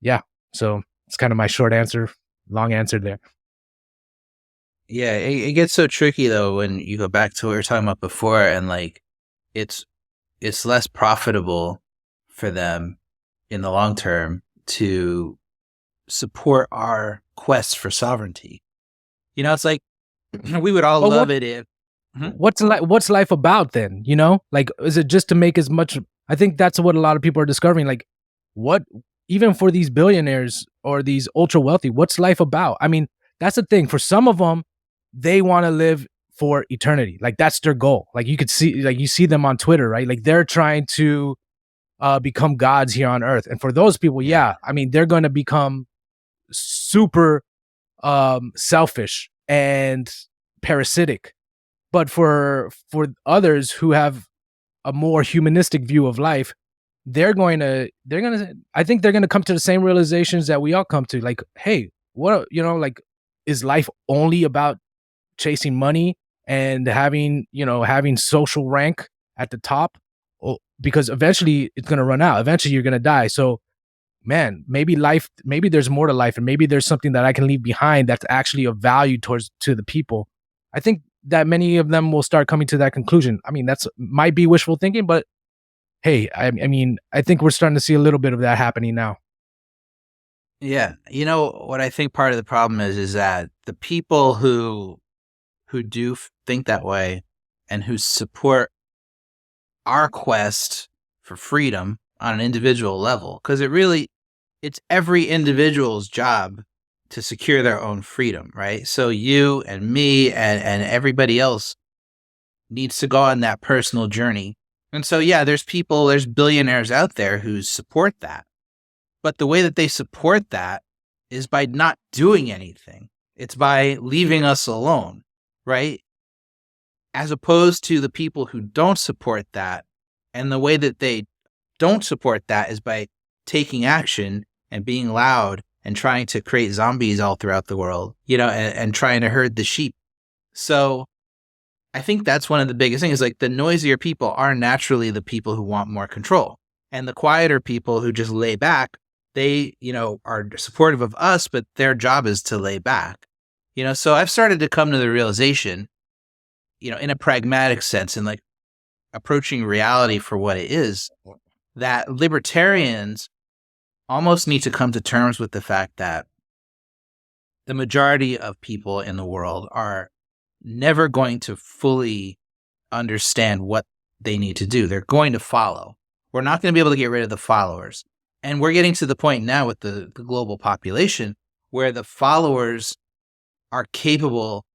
yeah, so it's kind of my short answer, long answer there. Yeah, it gets so tricky though when you go back to what we were talking about before, and like it's less profitable for them in the long term to support our quest for sovereignty. It's like we would all love it if what's life about then? Like, is it just to make as much? I think that's what a lot of people are discovering. Like, what, even for these billionaires or these ultra wealthy, what's life about? I mean, that's the thing. For some of them, they want to live for eternity. Like, that's their goal. Like, you see them on Twitter, right? Like, they're trying to become gods here on earth. And for those people, yeah, I mean, they're going to become super selfish and parasitic. But for others who have a more humanistic view of life, I think they're gonna come to the same realizations that we all come to. Like, hey, like, is life only about chasing money and having social rank at the top? Because eventually it's gonna run out. Eventually you're gonna die. So, man, maybe there's more to life, and maybe there's something that I can leave behind that's actually of value to the people. I think that many of them will start coming to that conclusion. I mean, that's might be wishful thinking, but hey, I mean, I think we're starting to see a little bit of that happening now. Yeah. What I think part of the problem is that the people who do think that way and who support our quest for freedom on an individual level, because it's every individual's job to secure their own freedom, right? So you and me and everybody else needs to go on that personal journey. And so, yeah, there's billionaires out there who support that. But the way that they support that is by not doing anything. It's by leaving us alone, right? As opposed to the people who don't support that. And the way that they don't support that is by taking action and being loud and trying to create zombies all throughout the world, and trying to herd the sheep. So I think that's one of the biggest things. Like, the noisier people are naturally the people who want more control. And the quieter people who just lay back, they, are supportive of us, but their job is to lay back. So I've started to come to the realization, in a pragmatic sense, and like approaching reality for what it is, that libertarians almost need to come to terms with the fact that the majority of people in the world are never going to fully understand what they need to do. They're going to follow. We're not going to be able to get rid of the followers. And we're getting to the point now with the global population where the followers are capable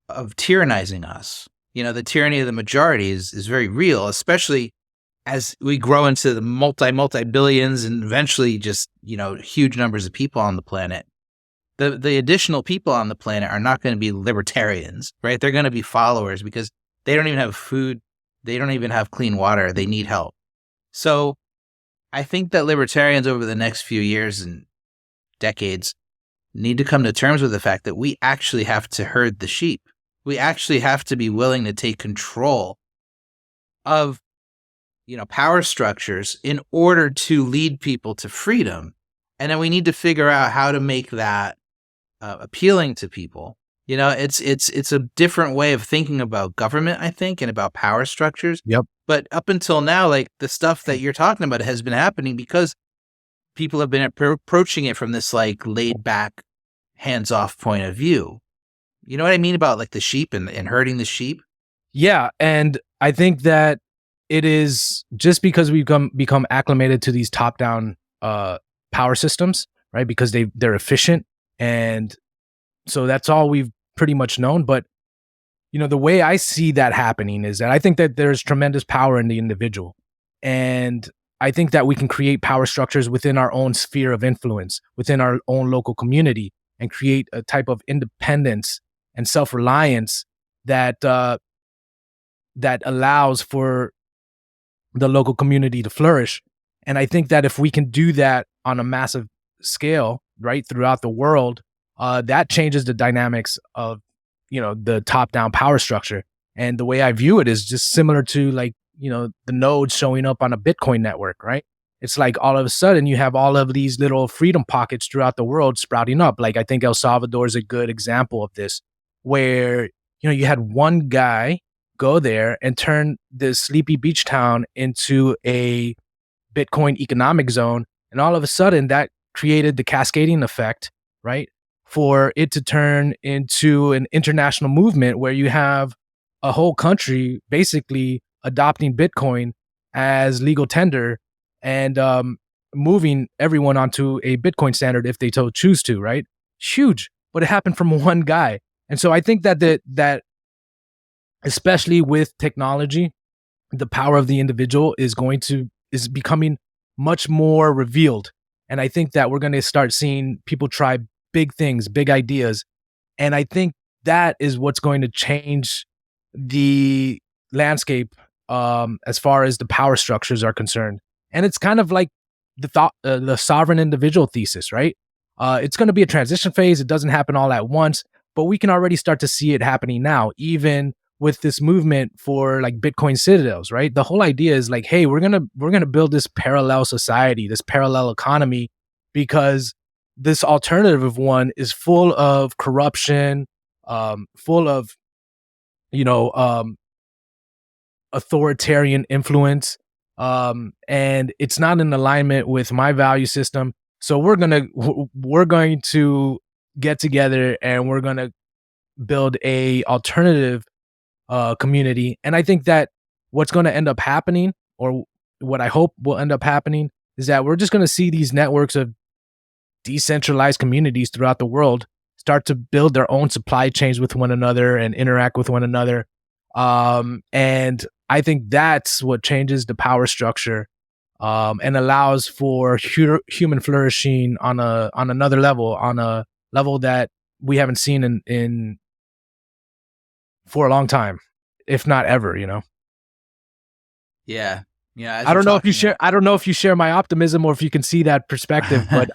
of tyrannizing us. The tyranny of the majority is very real, especially as we grow into the multi-billions and eventually just, huge numbers of people on the planet. The additional people on the planet are not going to be libertarians, right? They're going to be followers because they don't even have food. They don't even have clean water. They need help. So I think that libertarians over the next few years and decades need to come to terms with the fact that we actually have to herd the sheep. We actually have to be willing to take control of power structures in order to lead people to freedom. And then we need to figure out how to make that appealing to people. It's a different way of thinking about government, I think, and about power structures. Yep. But up until now, like, the stuff that you're talking about has been happening because people have been approaching it from this like laid back, hands off point of view. You know what I mean about like the sheep and herding the sheep? Yeah. And I think that it is just because we've become acclimated to these top down power systems, right? Because they're efficient. And so that's all we've pretty much known. But, the way I see that happening is that I think that there's tremendous power in the individual. And I think that we can create power structures within our own sphere of influence, within our own local community, and create a type of independence and self-reliance that allows for the local community to flourish. And I think that if we can do that on a massive scale, right, throughout the world, that changes the dynamics of, the top-down power structure. And the way I view it is just similar to like, the nodes showing up on a Bitcoin network, right? It's like all of a sudden you have all of these little freedom pockets throughout the world sprouting up. Like, I think El Salvador is a good example of this, where, you had one guy go there and turn this sleepy beach town into a Bitcoin economic zone. And all of a sudden that created the cascading effect, right? For it to turn into an international movement where you have a whole country basically adopting Bitcoin as legal tender and moving everyone onto a Bitcoin standard if they choose to, right? Huge, but it happened from one guy. And so I think that especially with technology, the power of the individual is becoming much more revealed. And I think that we're going to start seeing people try big things, big ideas. And I think that is what's going to change the landscape as far as the power structures are concerned. And it's kind of like the sovereign individual thesis, right? It's going to be a transition phase. It doesn't happen all at once, but we can already start to see it happening now, even with this movement for like Bitcoin citadels, right? The whole idea is like, hey, we're gonna build this parallel society, this parallel economy, because this alternative one is full of corruption, full of authoritarian influence, and it's not in alignment with my value system. So we're going to get together and we're going to build a alternative community. And I think that what's going to end up happening, or what I hope will end up happening, is that we're just going to see these networks of decentralized communities throughout the world start to build their own supply chains with one another and interact with one another. And I think that's what changes the power structure and allows for human flourishing on another level, on a level that we haven't seen in for a long time, if not ever, Yeah. Yeah. I don't know if you share my optimism or if you can see that perspective, but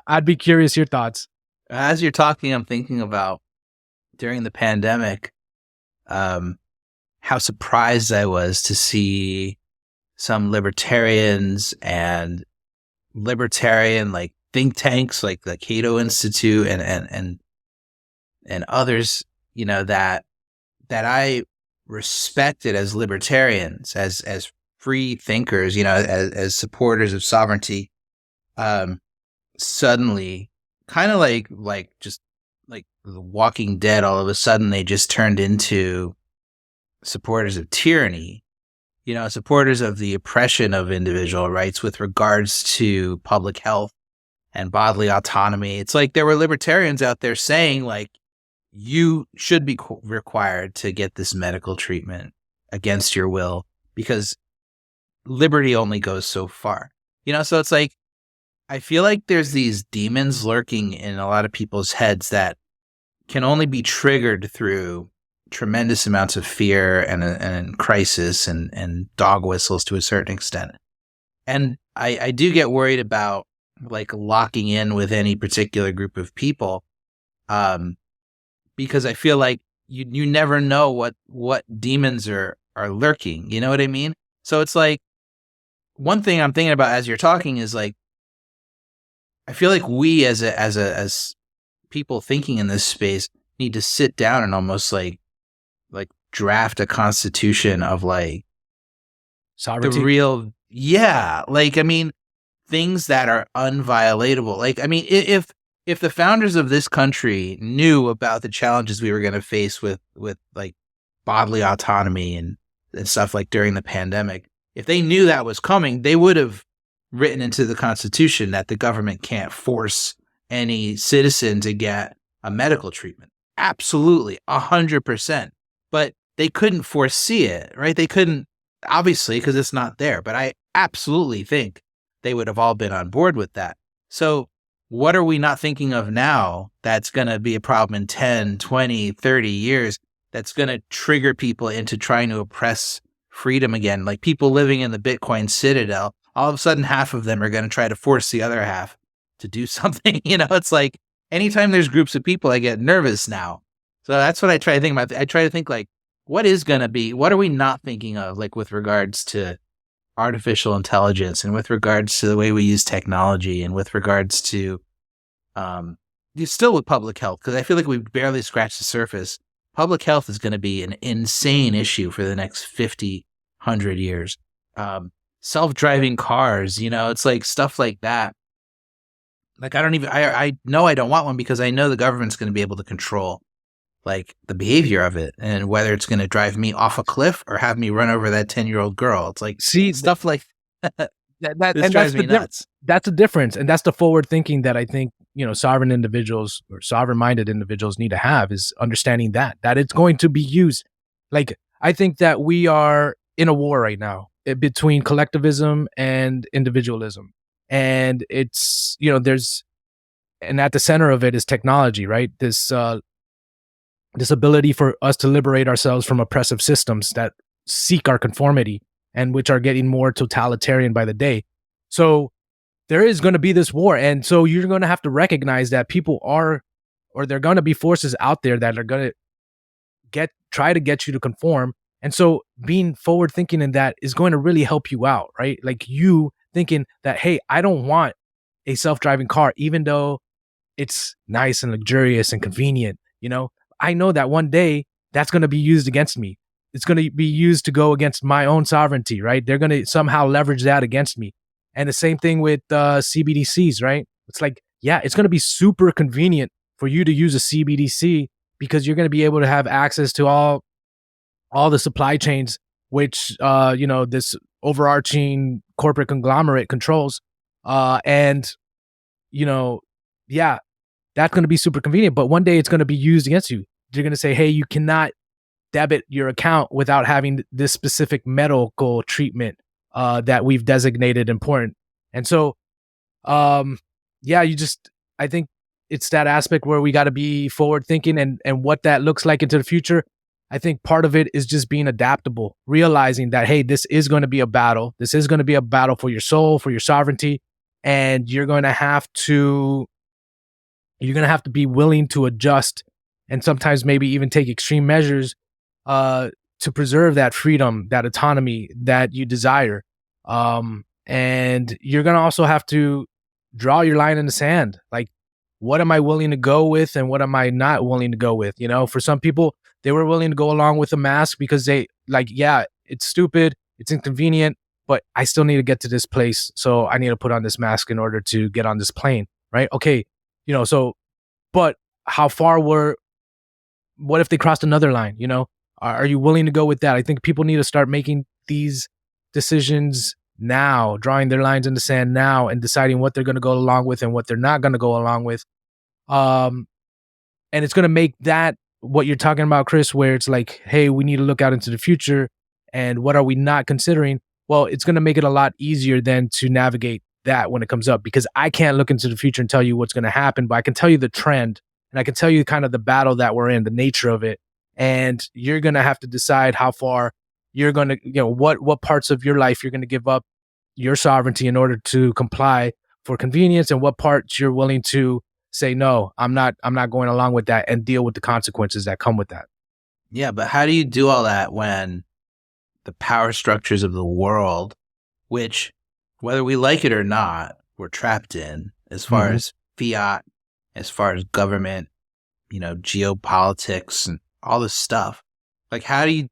I'd be curious your thoughts. As you're talking, I'm thinking about during the pandemic, how surprised I was to see some libertarians and libertarian like think tanks like the Cato Institute and others, that I respected as libertarians, as free thinkers, as supporters of sovereignty, suddenly kind of like just like The Walking Dead, all of a sudden they just turned into supporters of tyranny, supporters of the oppression of individual rights with regards to public health and bodily autonomy. It's like there were libertarians out there saying like, you should be required to get this medical treatment against your will because liberty only goes so far. So it's like, I feel like there's these demons lurking in a lot of people's heads that can only be triggered through tremendous amounts of fear and crisis and dog whistles to a certain extent. And I do get worried about like locking in with any particular group of people, because I feel like you never know what demons are lurking. You know what I mean? So it's like, one thing I'm thinking about as you're talking is like, I feel like we as people thinking in this space need to sit down and almost like draft a constitution of like sovereignty. The real, yeah. Like, I mean, things that are unviolatable. Like, I mean, if the founders of this country knew about the challenges we were going to face with like bodily autonomy and stuff like during the pandemic, if they knew that was coming, they would have written into the Constitution that the government can't force any citizen to get a medical treatment. Absolutely, 100%. But they couldn't foresee it, right? They couldn't, obviously, because it's not there. But I absolutely think they would have all been on board with that. So what are we not thinking of now that's going to be a problem in 10, 20, 30 years that's going to trigger people into trying to oppress freedom again? Like people living in the Bitcoin citadel, all of a sudden half of them are going to try to force the other half to do something. It's like anytime there's groups of people, I get nervous now. So that's what I try to think about. I try to think like, what are we not thinking of, like with regards to artificial intelligence and with regards to the way we use technology and with regards to, still with public health, because I feel like we've barely scratched the surface. Public health is going to be an insane issue for the next 50, 100 years. self-driving cars, it's like stuff like that. Like I know I don't want one because I know the government's going to be able to control like the behavior of it and whether it's going to drive me off a cliff or have me run over that 10-year-old girl. It's like stuff like this drives me nuts. That's the difference. And that's the forward thinking that I think, sovereign individuals or sovereign minded individuals need to have, is understanding that it's going to be used. Like, I think that we are in a war right now between collectivism and individualism. And it's, and at the center of it is technology, right? This ability for us to liberate ourselves from oppressive systems that seek our conformity and which are getting more totalitarian by the day. So there is going to be this war. And so you're going to have to recognize that people are, or there are going to be forces out there that are going to try to get you to conform. And so being forward thinking in that is going to really help you out, right? Like you thinking that, hey, I don't want a self-driving car, even though it's nice and luxurious and convenient, I know that one day that's going to be used against me. It's going to be used to go against my own sovereignty, right? They're going to somehow leverage that against me. And the same thing with CBDCs, right? It's like, yeah, it's going to be super convenient for you to use a CBDC because you're going to be able to have access to all the supply chains, which, this overarching corporate conglomerate controls. And, yeah, that's going to be super convenient. But one day it's going to be used against you. They're going to say, hey, you cannot debit your account without having this specific medical treatment that we've designated important. And so, I think it's that aspect where we got to be forward thinking and what that looks like into the future. I think part of it is just being adaptable, realizing that, hey, this is going to be a battle. This is going to be a battle for your soul, for your sovereignty. And you're going to have to be willing to adjust and sometimes maybe even take extreme measures to preserve that freedom, that autonomy that you desire. And you're going to also have to draw your line in the sand. Like, what am I willing to go with and what am I not willing to go with? For some people, they were willing to go along with a mask because they it's stupid, it's inconvenient, but I still need to get to this place. So I need to put on this mask in order to get on this plane. Right. Okay. But how far what if they crossed another line? Are you willing to go with that? I think people need to start making these decisions now, drawing their lines in the sand now and deciding what they're going to go along with and what they're not going to go along with. And it's going to make that what you're talking about, Chris, where it's like, hey, we need to look out into the future and what are we not considering? Well, it's going to make it a lot easier then to navigate that when it comes up, because I can't look into the future and tell you what's going to happen, but I can tell you the trend and I can tell you kind of the battle that we're in, the nature of it. And you're going to have to decide how far you're going to, what parts of your life you're going to give up your sovereignty in order to comply for convenience, and what parts you're willing to say, no, I'm not going along with that and deal with the consequences that come with that. Yeah, but how do you do all that when the power structures of the world, which, whether we like it or not, we're trapped in, as far as fiat, as far as government, geopolitics and all this stuff. Like, how do you,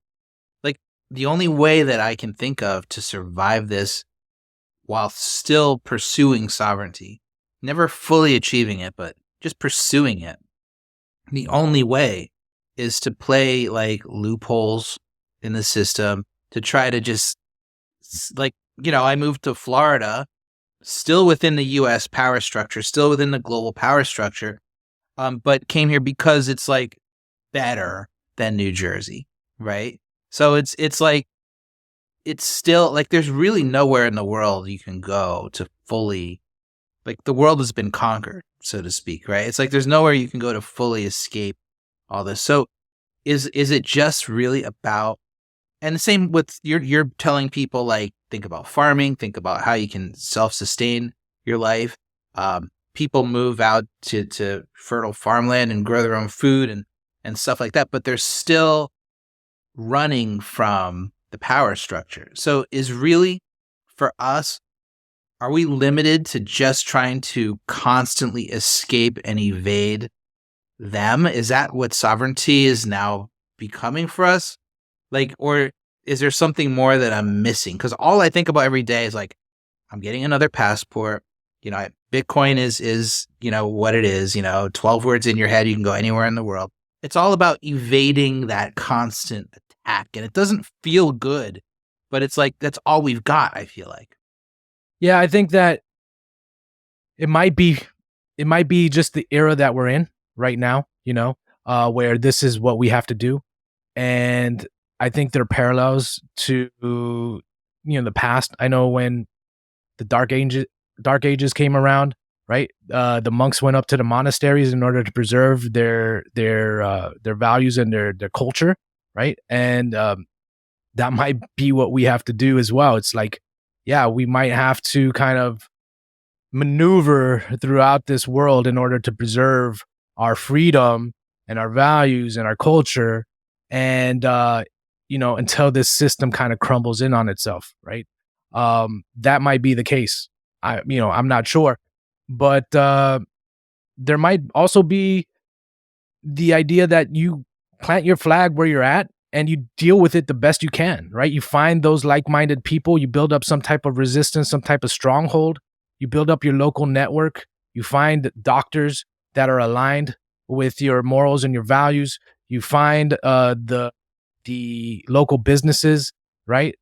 like, the only way that I can think of to survive this while still pursuing sovereignty, never fully achieving it, but just pursuing it, the only way is to play like loopholes in the system to try to just, like, I moved to Florida, still within the U.S. power structure, still within the global power structure, but came here because it's like better than New Jersey, right? So it's like, it's still like there's really nowhere in the world you can go to fully, like, the world has been conquered, so to speak, right? It's like there's nowhere you can go to fully escape all this. So is it just really about, and the same with you're telling people, like, think about farming, think about how you can self-sustain your life. People move out to fertile farmland and grow their own food and stuff like that, but they're still running from the power structure. So is really, for us, are we limited to just trying to constantly escape and evade them? Is that what sovereignty is now becoming for us? Like, or is there something more that I'm missing? Because all I think about every day is like, I'm getting another passport. Bitcoin is what it is. 12 words in your head, you can go anywhere in the world. It's all about evading that constant attack, and it doesn't feel good. But it's like that's all we've got. I feel like. Yeah, I think that it might be just the era that we're in right now. Where this is what we have to do, and I think there are parallels to the past. I know when the Dark Ages came around, right? The monks went up to the monasteries in order to preserve their values and their culture, right? And that might be what we have to do as well. It's like, yeah, we might have to kind of maneuver throughout this world in order to preserve our freedom and our values and our culture, and until this system kind of crumbles in on itself, right? That might be the case. I'm not sure, but there might also be the idea that you plant your flag where you're at and you deal with it the best you can, right? You find those like-minded people, you build up some type of resistance, some type of stronghold, you build up your local network, you find doctors that are aligned with your morals and your values, you find the local businesses, right?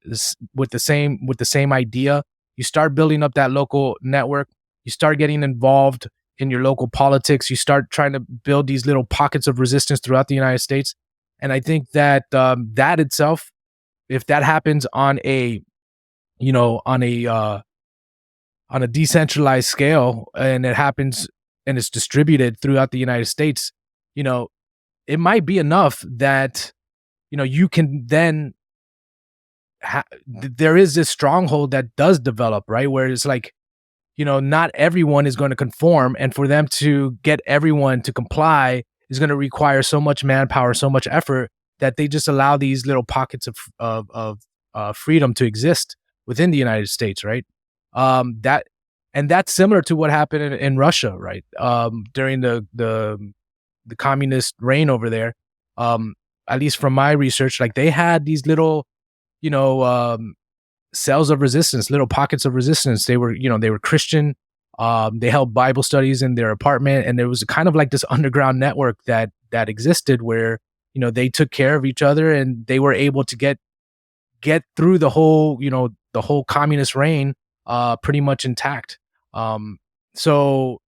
With the same idea. You start building up that local network. You start getting involved in your local politics. You start trying to build these little pockets of resistance throughout the United States. And I think that that itself, if that happens on a decentralized scale, and it happens and it's distributed throughout the United States, it might be enough that you can then there is this stronghold that does develop, right? Where it's like, not everyone is going to conform, and for them to get everyone to comply is going to require so much manpower, so much effort, that they just allow these little pockets of freedom to exist within the United States, right? That's similar to what happened in Russia, right? During the communist reign over there. At least from my research, like they had these little, cells of resistance, little pockets of resistance. They were Christian. They held Bible studies in their apartment, and there was kind of like this underground network that existed where, they took care of each other, and they were able to get through the whole communist reign, pretty much intact. So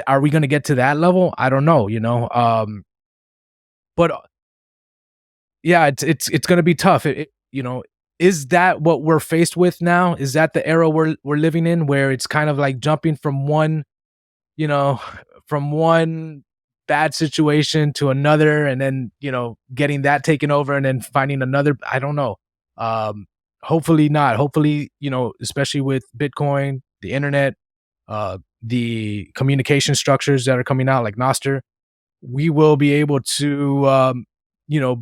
are we going to get to that level? I don't know, but yeah, it's going to be tough. Is that what we're faced with now? Is that the era we're living in, where it's kind of like jumping from one bad situation to another, and then, getting that taken over and then finding another? I don't know. Hopefully not. Hopefully, especially with Bitcoin, the internet, the communication structures that are coming out like Nostr, we will be able to,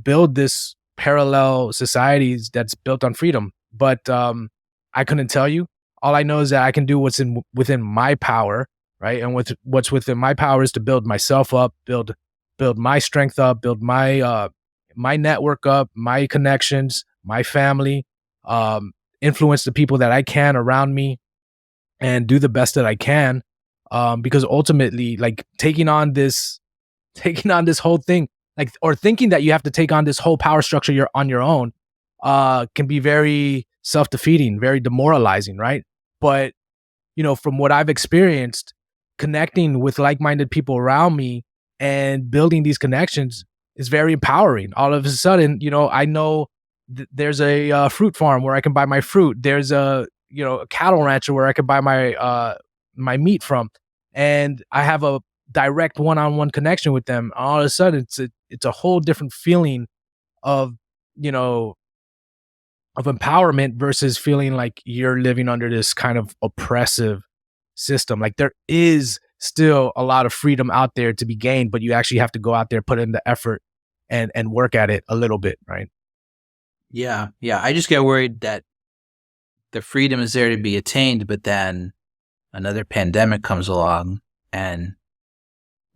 build this parallel societies that's built on freedom. But I couldn't tell you. All I know is that I can do what's within my power, right? And what's within my power is to build myself up, build my strength up, build my my network up, my connections, my family, influence the people that I can around me, and do the best that I can. Because ultimately, like taking on this whole thing, like, or thinking that you have to take on this whole power structure you're on your own, can be very self-defeating, very demoralizing, right? But, from what I've experienced, connecting with like-minded people around me and building these connections is very empowering. All of a sudden, I know there's a fruit farm where I can buy my fruit. There's a cattle rancher where I can buy my meat from, and I have a direct one-on-one connection with them. All of a sudden, it's a whole different feeling of empowerment versus feeling like you're living under this kind of oppressive system. Like, there is still a lot of freedom out there to be gained, but you actually have to go out there, put in the effort, and work at it a little bit, right? Yeah. I just get worried that the freedom is there to be attained, but then another pandemic comes along and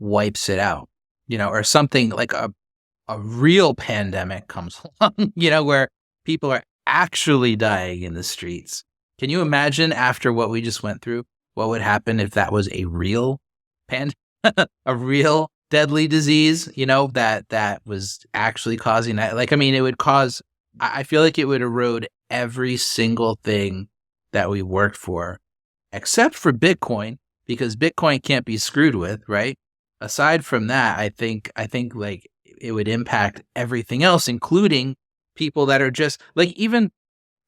wipes it out, or something like a a real pandemic comes along, where people are actually dying in the streets. Can you imagine after what we just went through, what would happen if that was a real a real deadly disease, that was actually causing that? Like, I mean, it would cause, I feel like it would erode every single thing that we worked for, except for Bitcoin, because Bitcoin can't be screwed with, right? Aside from that, I think like it would impact everything else, including people that are just like, even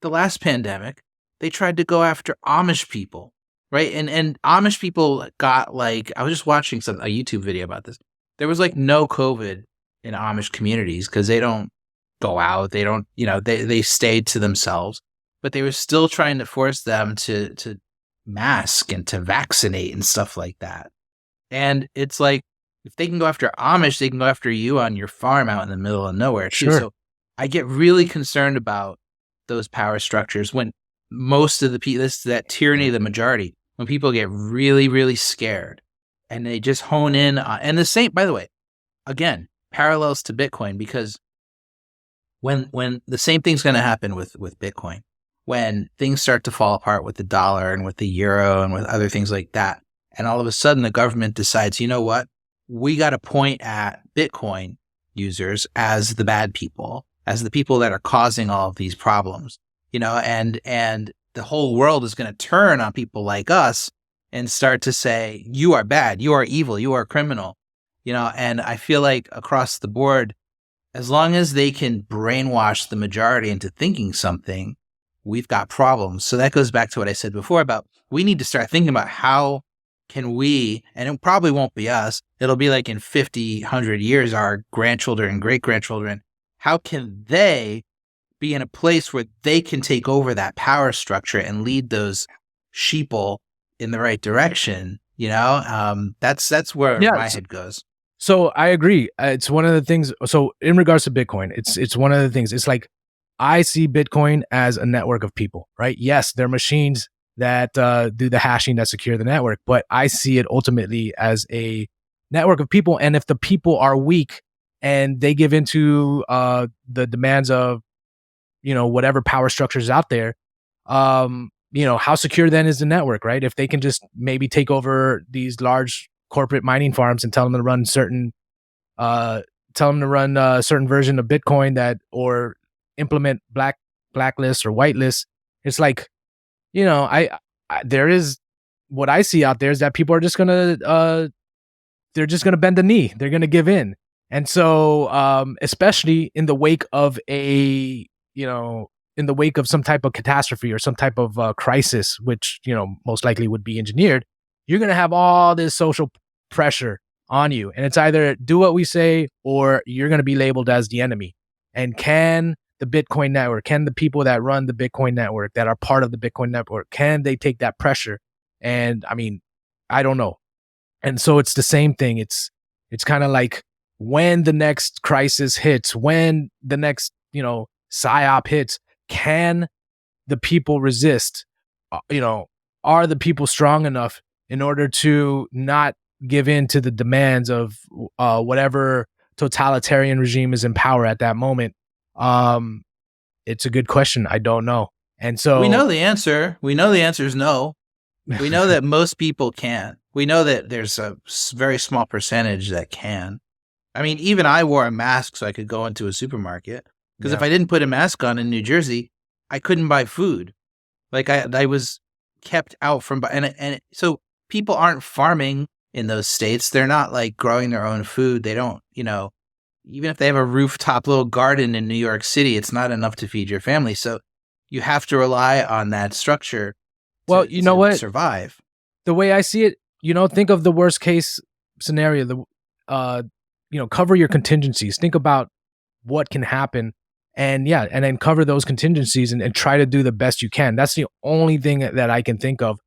the last pandemic, they tried to go after Amish people, right? And Amish people got, like, I was just watching a YouTube video about this. There was like no COVID in Amish communities because they don't go out. They don't, they stayed to themselves, but they were still trying to force them to mask and to vaccinate and stuff like that. And it's like, if they can go after Amish, they can go after you on your farm out in the middle of nowhere too. Sure. So I get really concerned about those power structures when most of the people, that tyranny of the majority, when people get really, really scared and they just hone in on, and the same, by the way, again, parallels to Bitcoin, because when the same thing's going to happen with Bitcoin, when things start to fall apart with the dollar and with the euro and with other things like that, and all of a sudden the government decides, you know what, we got to point at Bitcoin users as the bad people, as the people that are causing all of these problems, and the whole world is going to turn on people like us and start to say, you are bad, you are evil, you are criminal, and I feel like across the board, as long as they can brainwash the majority into thinking something, we've got problems. So that goes back to what I said before about, we need to start thinking about how can we, and it probably won't be us, it'll be like in 50, 100 years, our grandchildren and great-grandchildren, how can they be in a place where they can take over that power structure and lead those sheeple in the right direction? That's where my head goes. So I agree. It's one of the things. So in regards to Bitcoin, it's one of the things. It's like, I see Bitcoin as a network of people, right? Yes, they're machines that do the hashing that secure the network, but I see it ultimately as a network of people. And if the people are weak and they give into the demands of, whatever power structures out there, how secure then is the network, right? If they can just maybe take over these large corporate mining farms and tell them to run certain certain version of Bitcoin or implement blacklist or whitelist, it's like, there is, what I see out there is that people are just gonna bend the knee. They're gonna give in. And so, especially in the wake of some type of catastrophe or some type of crisis, which, most likely would be engineered, you're going to have all this social pressure on you. And it's either do what we say or you're going to be labeled as the enemy. And can the Bitcoin network, can the people that run the Bitcoin network, that are part of the Bitcoin network, can they take that pressure? And I mean, I don't know. And so it's the same thing. It's kind of like, when the next crisis hits, when the next, psyop hits, can the people resist? Are the people strong enough in order to not give in to the demands of whatever totalitarian regime is in power at that moment? It's a good question. I don't know. And so we know the answer. We know the answer is no. We know that most people can't. We know that there's a very small percentage that can. I mean, even I wore a mask so I could go into a supermarket, because if I didn't put a mask on in New Jersey, I couldn't buy food. Like I was kept out from, and so people aren't farming in those states. They're not like growing their own food. They don't, even if they have a rooftop little garden in New York City, it's not enough to feed your family. So you have to rely on that structure. Well, you know what? Survive. The way I see it, think of the worst case scenario. Cover your contingencies. Think about what can happen, and then cover those contingencies and try to do the best you can. That's the only thing that I can think of,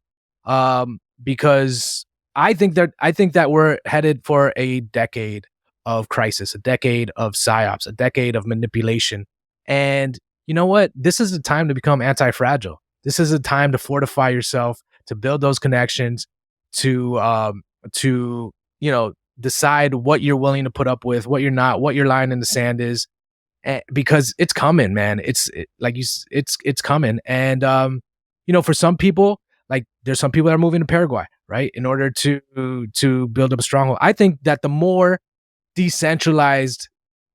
because I think that we're headed for a decade of crisis, a decade of psyops, a decade of manipulation. And you know what? This is the time to become anti-fragile. This is a time to fortify yourself, to build those connections, to decide what you're willing to put up with, what you're not, what your line in the sand is, because it's coming, man. It's coming. And for some people, like there's some people that are moving to Paraguay, right, in order to build up a stronghold. I think that the more decentralized,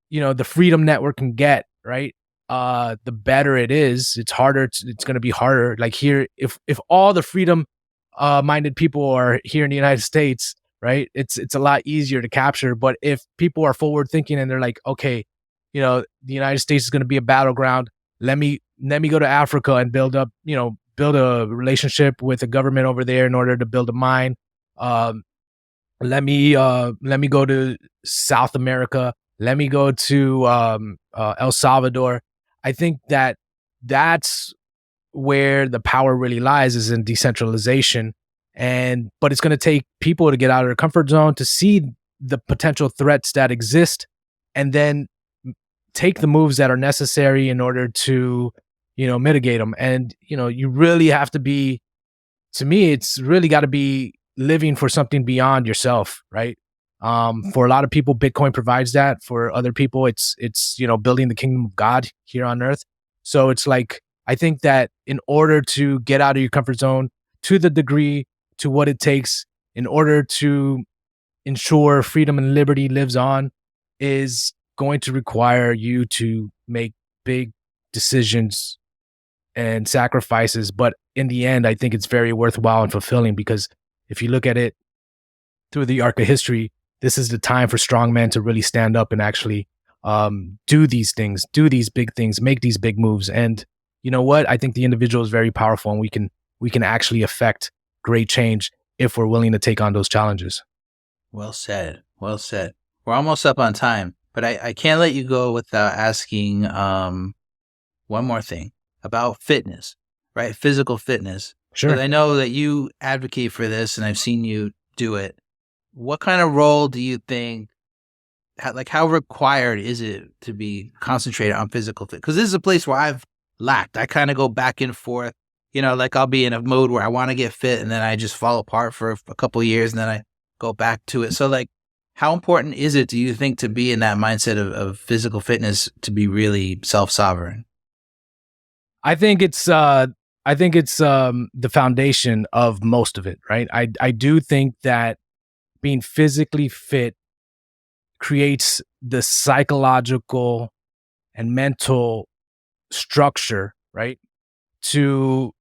the freedom network can get, right, the better it is. It's harder. It's going to be harder. Like here, if all the freedom minded people are here in the United States, right, it's a lot easier to capture. But if people are forward thinking and they're like, okay, the United States is going to be a battleground. Let me go to Africa and build a relationship with the government over there in order to build a mine. Let me go to South America. Let me go to El Salvador. I think that that's where the power really lies, is in decentralization. But it's going to take people to get out of their comfort zone, to see the potential threats that exist, and then take the moves that are necessary in order to, mitigate them. And, you really have to be, to me, it's really got to be living for something beyond yourself, right? For a lot of people, Bitcoin provides that. For other people, it's building the kingdom of God here on earth. So it's like, I think that in order to get out of your comfort zone to the degree, to what it takes in order to ensure freedom and liberty lives on, is going to require you to make big decisions and sacrifices. But in the end, I think it's very worthwhile and fulfilling, because if you look at it through the arc of history, this is the time for strong men to really stand up and actually do these things, do these big things, make these big moves. And you know what? I think the individual is very powerful, and we can actually affect great change if we're willing to take on those challenges. Well said. Well said. We're almost up on time, but I can't let you go without asking one more thing about fitness, right? Physical fitness. Sure. Because I know that you advocate for this, and I've seen you do it. What kind of role do you think, how required is it to be concentrated on physical fitness? Because this is a place where I've lacked. I kind of go back and forth, like I'll be in a mode where I want to get fit, and then I just fall apart for a couple of years, and then I go back to it. So like, how important is it, do you think, to be in that mindset of physical fitness to be really self-sovereign? I think it's the foundation of most of it, right? I do think that being physically fit creates the psychological and mental structure, right, to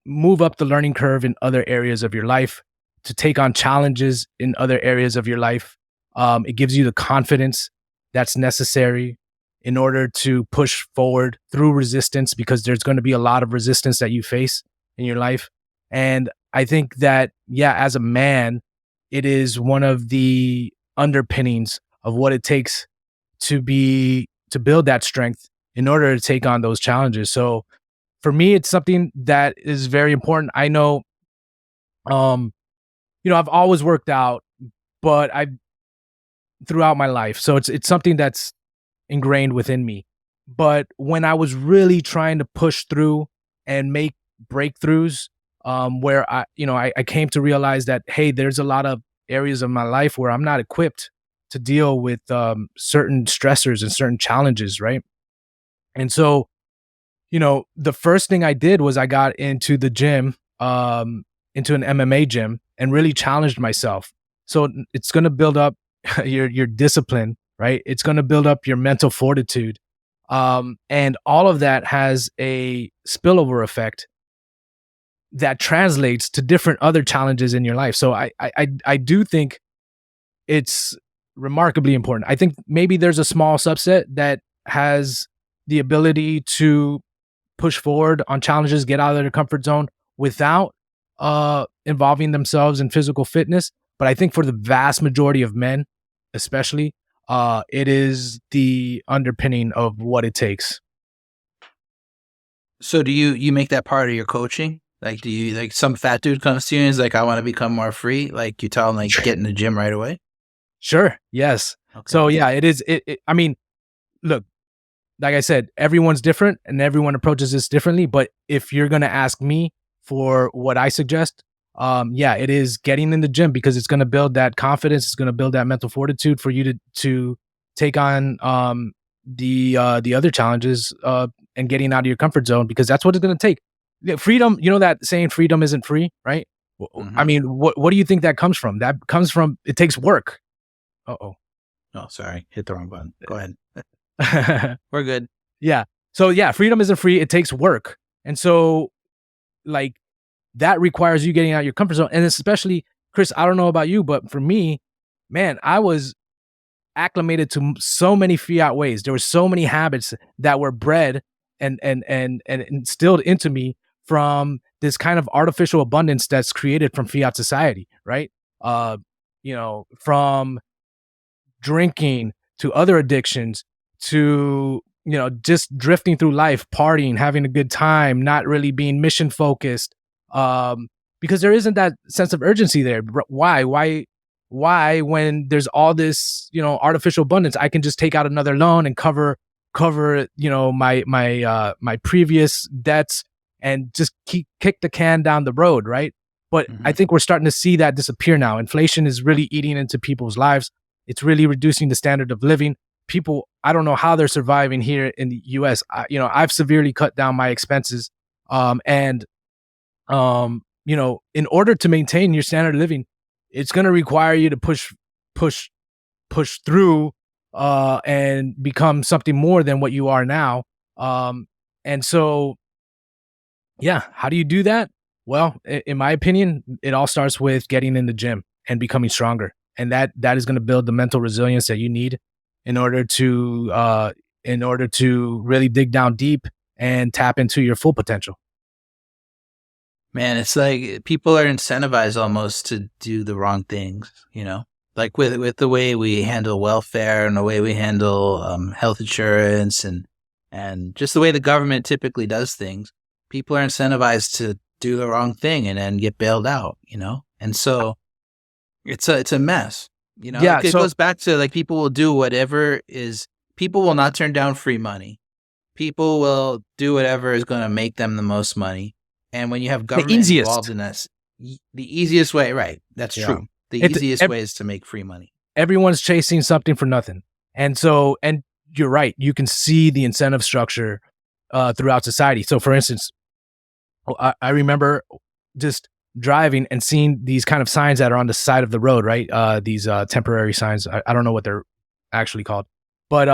move up the learning curve in other areas of your life, to take on challenges in other areas of your life. It gives you the confidence that's necessary in order to push forward through resistance, because there's going to be a lot of resistance that you face in your life. And I think that, as a man, it is one of the underpinnings of what it takes to build that strength in order to take on those challenges. So for me, it's something that is very important. I know, I've always worked out, but throughout my life. So it's something that's ingrained within me. But when I was really trying to push through and make breakthroughs, where I came to realize that, hey, there's a lot of areas of my life where I'm not equipped to deal with certain stressors and certain challenges, right? And so, the first thing I did was I got into the gym, into an MMA gym, and really challenged myself. So it's going to build up your discipline, right? It's going to build up your mental fortitude. And all of that has a spillover effect that translates to different other challenges in your life. So I do think it's remarkably important. I think maybe there's a small subset that has the ability to push forward on challenges, get out of their comfort zone without involving themselves in physical fitness. But I think for the vast majority of men, especially, it is the underpinning of what it takes. So do you make that part of your coaching? Like, do you, like, some fat dude comes to you and is like, I want to become more free? Like, you tell him, like, get in the gym right away? Sure. Yes. Okay. So yeah, it is. I mean, look, like I said, everyone's different and everyone approaches this differently. But if you're going to ask me for what I suggest, yeah, it is getting in the gym, because it's going to build that confidence. It's going to build that mental fortitude for you to take on the other challenges and getting out of your comfort zone, because that's what it's going to take. Freedom, you know that saying, freedom isn't free, right? I mean, what do you think that comes from? That comes from, it takes work. Oh, sorry. Hit the wrong button. Go ahead. We're good. Yeah. So yeah, freedom isn't free. It takes work. And so like that requires you getting out of your comfort zone. And especially, Chris, I don't know about you, but for me, man, I was acclimated to so many fiat ways. There were so many habits that were bred and instilled into me from this kind of artificial abundance that's created from fiat society, right? From drinking to other addictions to, just drifting through life, partying, having a good time, not really being mission focused, because there isn't that sense of urgency there. Why, when there's all this, artificial abundance, I can just take out another loan and cover, my previous debts and just kick the can down the road, right? But I think we're starting to see that disappear now. Inflation is really eating into people's lives. It's really reducing the standard of living. People, I don't know how they're surviving here in the US. I've severely cut down my expenses. In order to maintain your standard of living, it's going to require you to push through and become something more than what you are now. And so, yeah, how do you do that? Well, in my opinion, it all starts with getting in the gym and becoming stronger. And that is going to build the mental resilience that you need in order to really dig down deep and tap into your full potential. Man, it's like people are incentivized almost to do the wrong things, like with the way we handle welfare and the way we handle health insurance and just the way the government typically does things. People are incentivized to do the wrong thing and then get bailed out, and so it's a mess, Yeah, it goes back to like people will do whatever is. People will not turn down free money. People will do whatever is going to make them the most money. And when you have government involved in this, the easiest way, right? That's true. The easiest way is to make free money. Everyone's chasing something for nothing. And so, and you're right, you can see the incentive structure throughout society. So for instance, I remember just driving and seeing these kind of signs that are on the side of the road, right? These temporary signs. I don't know what they're actually called, but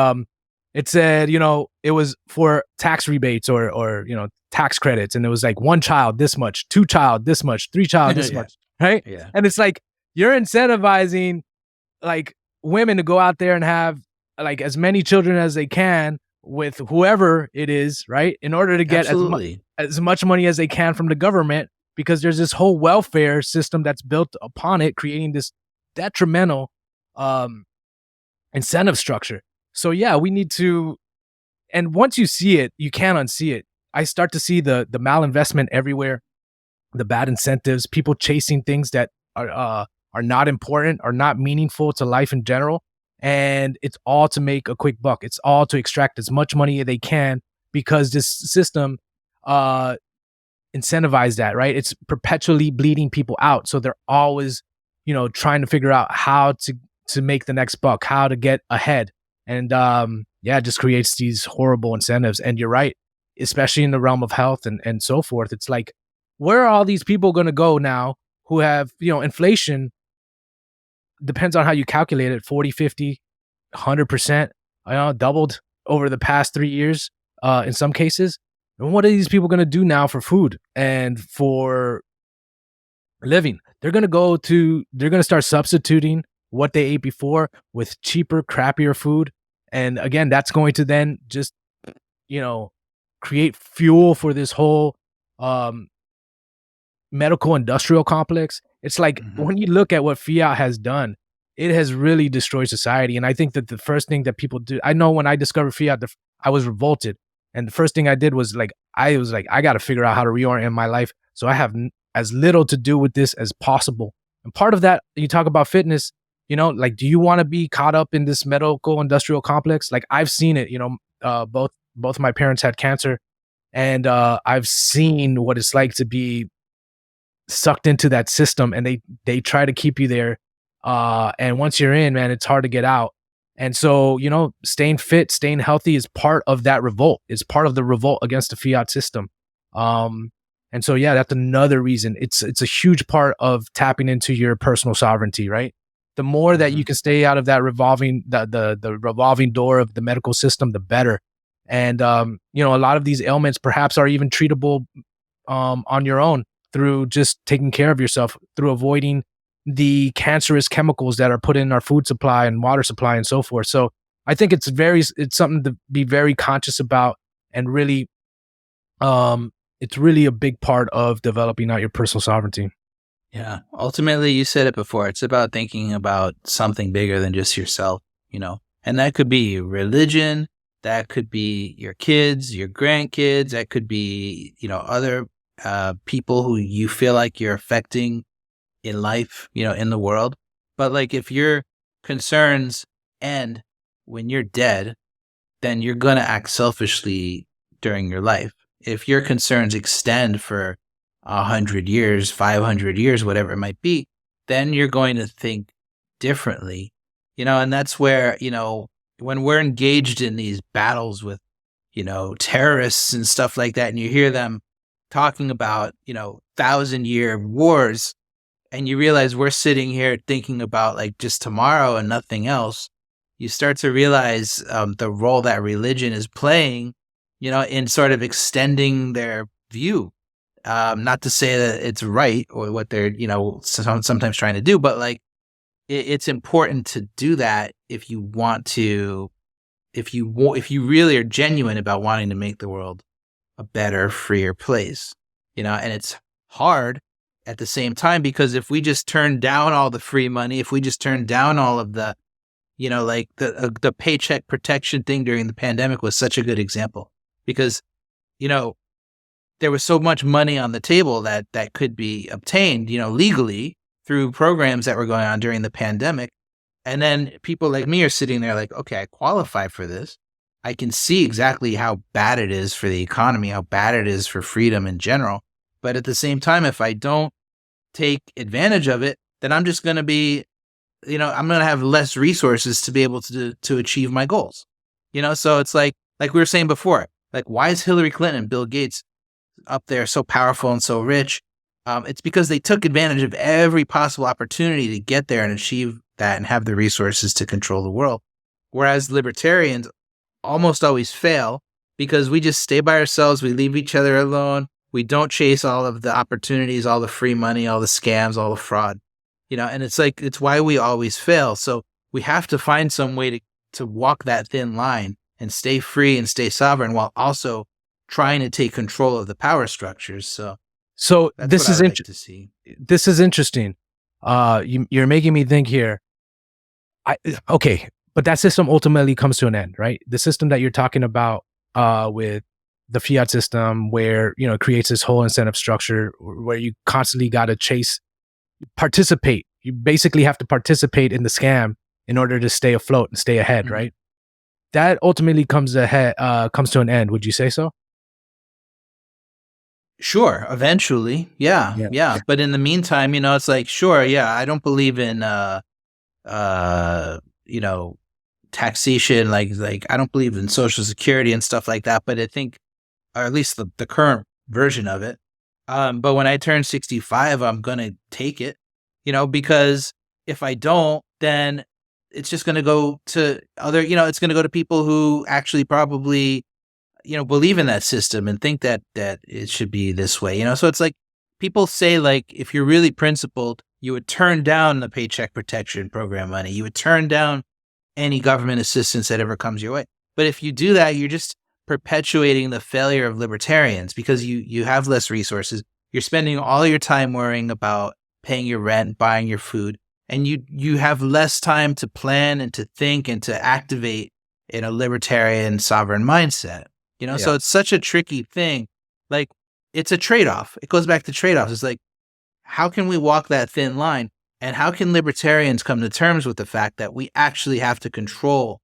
it said, it was for tax rebates or tax credits. And it was like one child, this much, two child, this much, three child, this much, right? Yeah. And it's like, you're incentivizing like women to go out there and have like as many children as they can with whoever it is, right? In order to get as much money as they can from the government, because there's this whole welfare system that's built upon it, creating this detrimental incentive structure. So yeah, we need to, and once you see it, you can't unsee it. I start to see the malinvestment everywhere, the bad incentives, people chasing things that are not important, are not meaningful to life in general. And it's all to make a quick buck. It's all to extract as much money as they can, because this system incentivize that, right? It's perpetually bleeding people out. So they're always, trying to figure out how to make the next buck, how to get ahead. And it just creates these horrible incentives. And you're right, especially in the realm of health and so forth. It's like, where are all these people going to go now who have, inflation depends on how you calculate it, 40, 50, 100%, doubled over the past 3 years in some cases. And what are these people going to do now for food and for living? They're going to start substituting what they ate before with cheaper, crappier food. And again, that's going to then just, create fuel for this whole medical industrial complex. It's like when you look at what fiat has done, it has really destroyed society. And I think that the first thing that people do, I know when I discovered fiat, I was revolted. And the first thing I did was I got to figure out how to reorient my life so I have as little to do with this as possible. And part of that, you talk about fitness, do you want to be caught up in this medical industrial complex? Like I've seen it, both of my parents had cancer, and I've seen what it's like to be sucked into that system, and they try to keep you there. And once you're in, man, it's hard to get out. And so, staying fit, staying healthy is part of that revolt. It's part of the revolt against the fiat system. And so, yeah, that's another reason. It's a huge part of tapping into your personal sovereignty, right? The more that you can stay out of that the revolving door of the medical system, the better. And a lot of these ailments perhaps are even treatable on your own through just taking care of yourself, through avoiding the cancerous chemicals that are put in our food supply and water supply and so forth. So I think it's something to be very conscious about, and really, it's really a big part of developing out your personal sovereignty. Yeah. Ultimately, you said it before, it's about thinking about something bigger than just yourself, and that could be religion, that could be your kids, your grandkids, that could be, other people who you feel like you're affecting in life, in the world. But like, if your concerns end when you're dead, then you're going to act selfishly during your life. If your concerns extend for 100 years, 500 years, whatever it might be, then you're going to think differently, and that's where, when we're engaged in these battles with, terrorists and stuff like that, and you hear them talking about, 1,000-year wars, and you realize we're sitting here thinking about like just tomorrow and nothing else, you start to realize the role that religion is playing, in sort of extending their view. Not to say that it's right or what they're, sometimes trying to do, but like it's important to do that if you really are genuine about wanting to make the world a better, freer place, and it's hard at the same time, because if we just turn down all the free money, if we just turn down all of the, like the paycheck protection thing during the pandemic was such a good example, because, there was so much money on the table that could be obtained, legally through programs that were going on during the pandemic. And then people like me are sitting there like, okay, I qualify for this. I can see exactly how bad it is for the economy, how bad it is for freedom in general. But at the same time, if I don't take advantage of it, then I'm just going to be, I'm going to have less resources to be able to achieve my goals. So it's like we were saying before, like, why is Hillary Clinton and Bill Gates up there so powerful and so rich? It's because they took advantage of every possible opportunity to get there and achieve that and have the resources to control the world. Whereas libertarians almost always fail because we just stay by ourselves. We leave each other alone. We don't chase all of the opportunities, all the free money, all the scams, all the fraud, and it's why we always fail. So we have to find some way to walk that thin line and stay free and stay sovereign while also trying to take control of the power structures. So this is interesting. This is interesting. You're making me think here. Okay, but that system ultimately comes to an end, right? The system that you're talking about with the fiat system, where it creates this whole incentive structure where you constantly got to participate. You basically have to participate in the scam in order to stay afloat and stay ahead, Mm-hmm. right? That ultimately comes to an end. Would you say so? Sure, eventually. Yeah. But in the meantime, it's like, sure, yeah, I don't believe in taxation, like I don't believe in Social Security and stuff like that, but I think, or at least the current version of it. But when I turn 65, I'm gonna take it, because if I don't, then it's just gonna go to it's gonna go to people who actually probably believe in that system and think that it should be this way, So it's like people say, like, if you're really principled, you would turn down the paycheck protection program money. You would turn down any government assistance that ever comes your way. But if you do that, you're just perpetuating the failure of libertarians because you have less resources. You're spending all your time worrying about paying your rent, buying your food, and you have less time to plan and to think and to activate in a libertarian sovereign mindset. So it's such a tricky thing. Like, it's a trade-off. It goes back to trade-offs. It's like, how can we walk that thin line? And how can libertarians come to terms with the fact that we actually have to control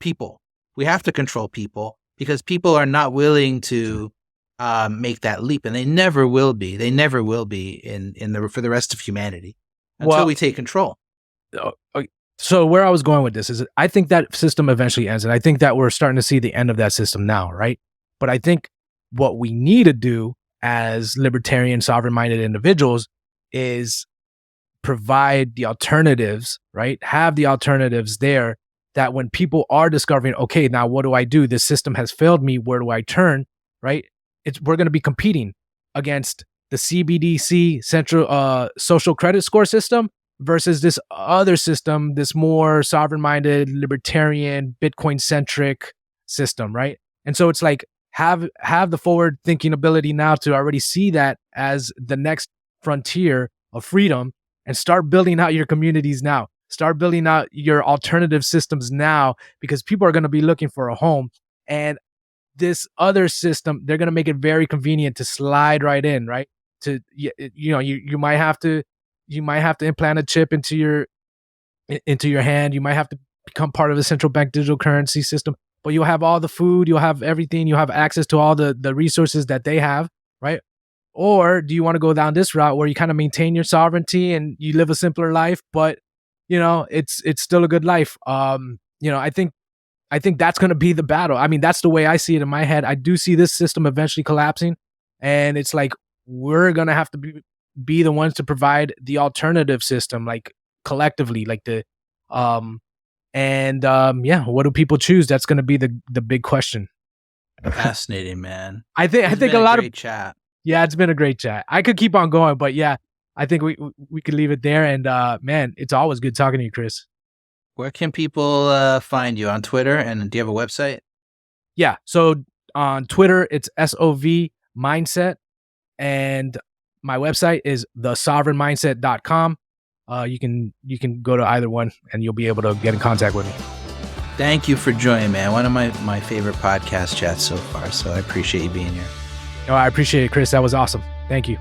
people? We have to control people because people are not willing to make that leap, and they never will be. They never will be for the rest of humanity until we take control. So where I was going with this is I think that system eventually ends, and I think that we're starting to see the end of that system now, right? But I think what we need to do as libertarian, sovereign-minded individuals is provide the alternatives, right? Have the alternatives there that when people are discovering, okay, now what do I do? This system has failed me. Where do I turn, right? We're going to be competing against the CBDC central social credit score system versus this other system, this more sovereign-minded, libertarian, Bitcoin-centric system, right? And so it's like have the forward-thinking ability now to already see that as the next frontier of freedom and start building out your communities now. Start building out your alternative systems now, because people are going to be looking for a home. And this other system, they're going to make it very convenient to slide right in, right? You might have to implant a chip into your hand. You might have to become part of a central bank digital currency system, but you'll have all the food, you'll have everything, you'll have access to all the resources that they have, right? Or do you want to go down this route where you kind of maintain your sovereignty and you live a simpler life, but it's still a good life? I think that's going to be the battle. I mean, that's the way I see it in my head. I do see this system eventually collapsing, and it's like we're going to have to be the ones to provide the alternative system, like collectively, like what do people choose? That's going to be the big question. Fascinating, man. I think a lot of chat. Yeah, it's been a great chat. I could keep on going, but yeah, I think we could leave it there. And man, it's always good talking to you, Chris. Where can people find you? On Twitter? And do you have a website? Yeah. So on Twitter, it's SOV Mindset. And my website is thesovereignmindset.com. You can go to either one and you'll be able to get in contact with me. Thank you for joining, man. One of my favorite podcast chats so far. So I appreciate you being here. Oh, I appreciate it, Chris. That was awesome. Thank you.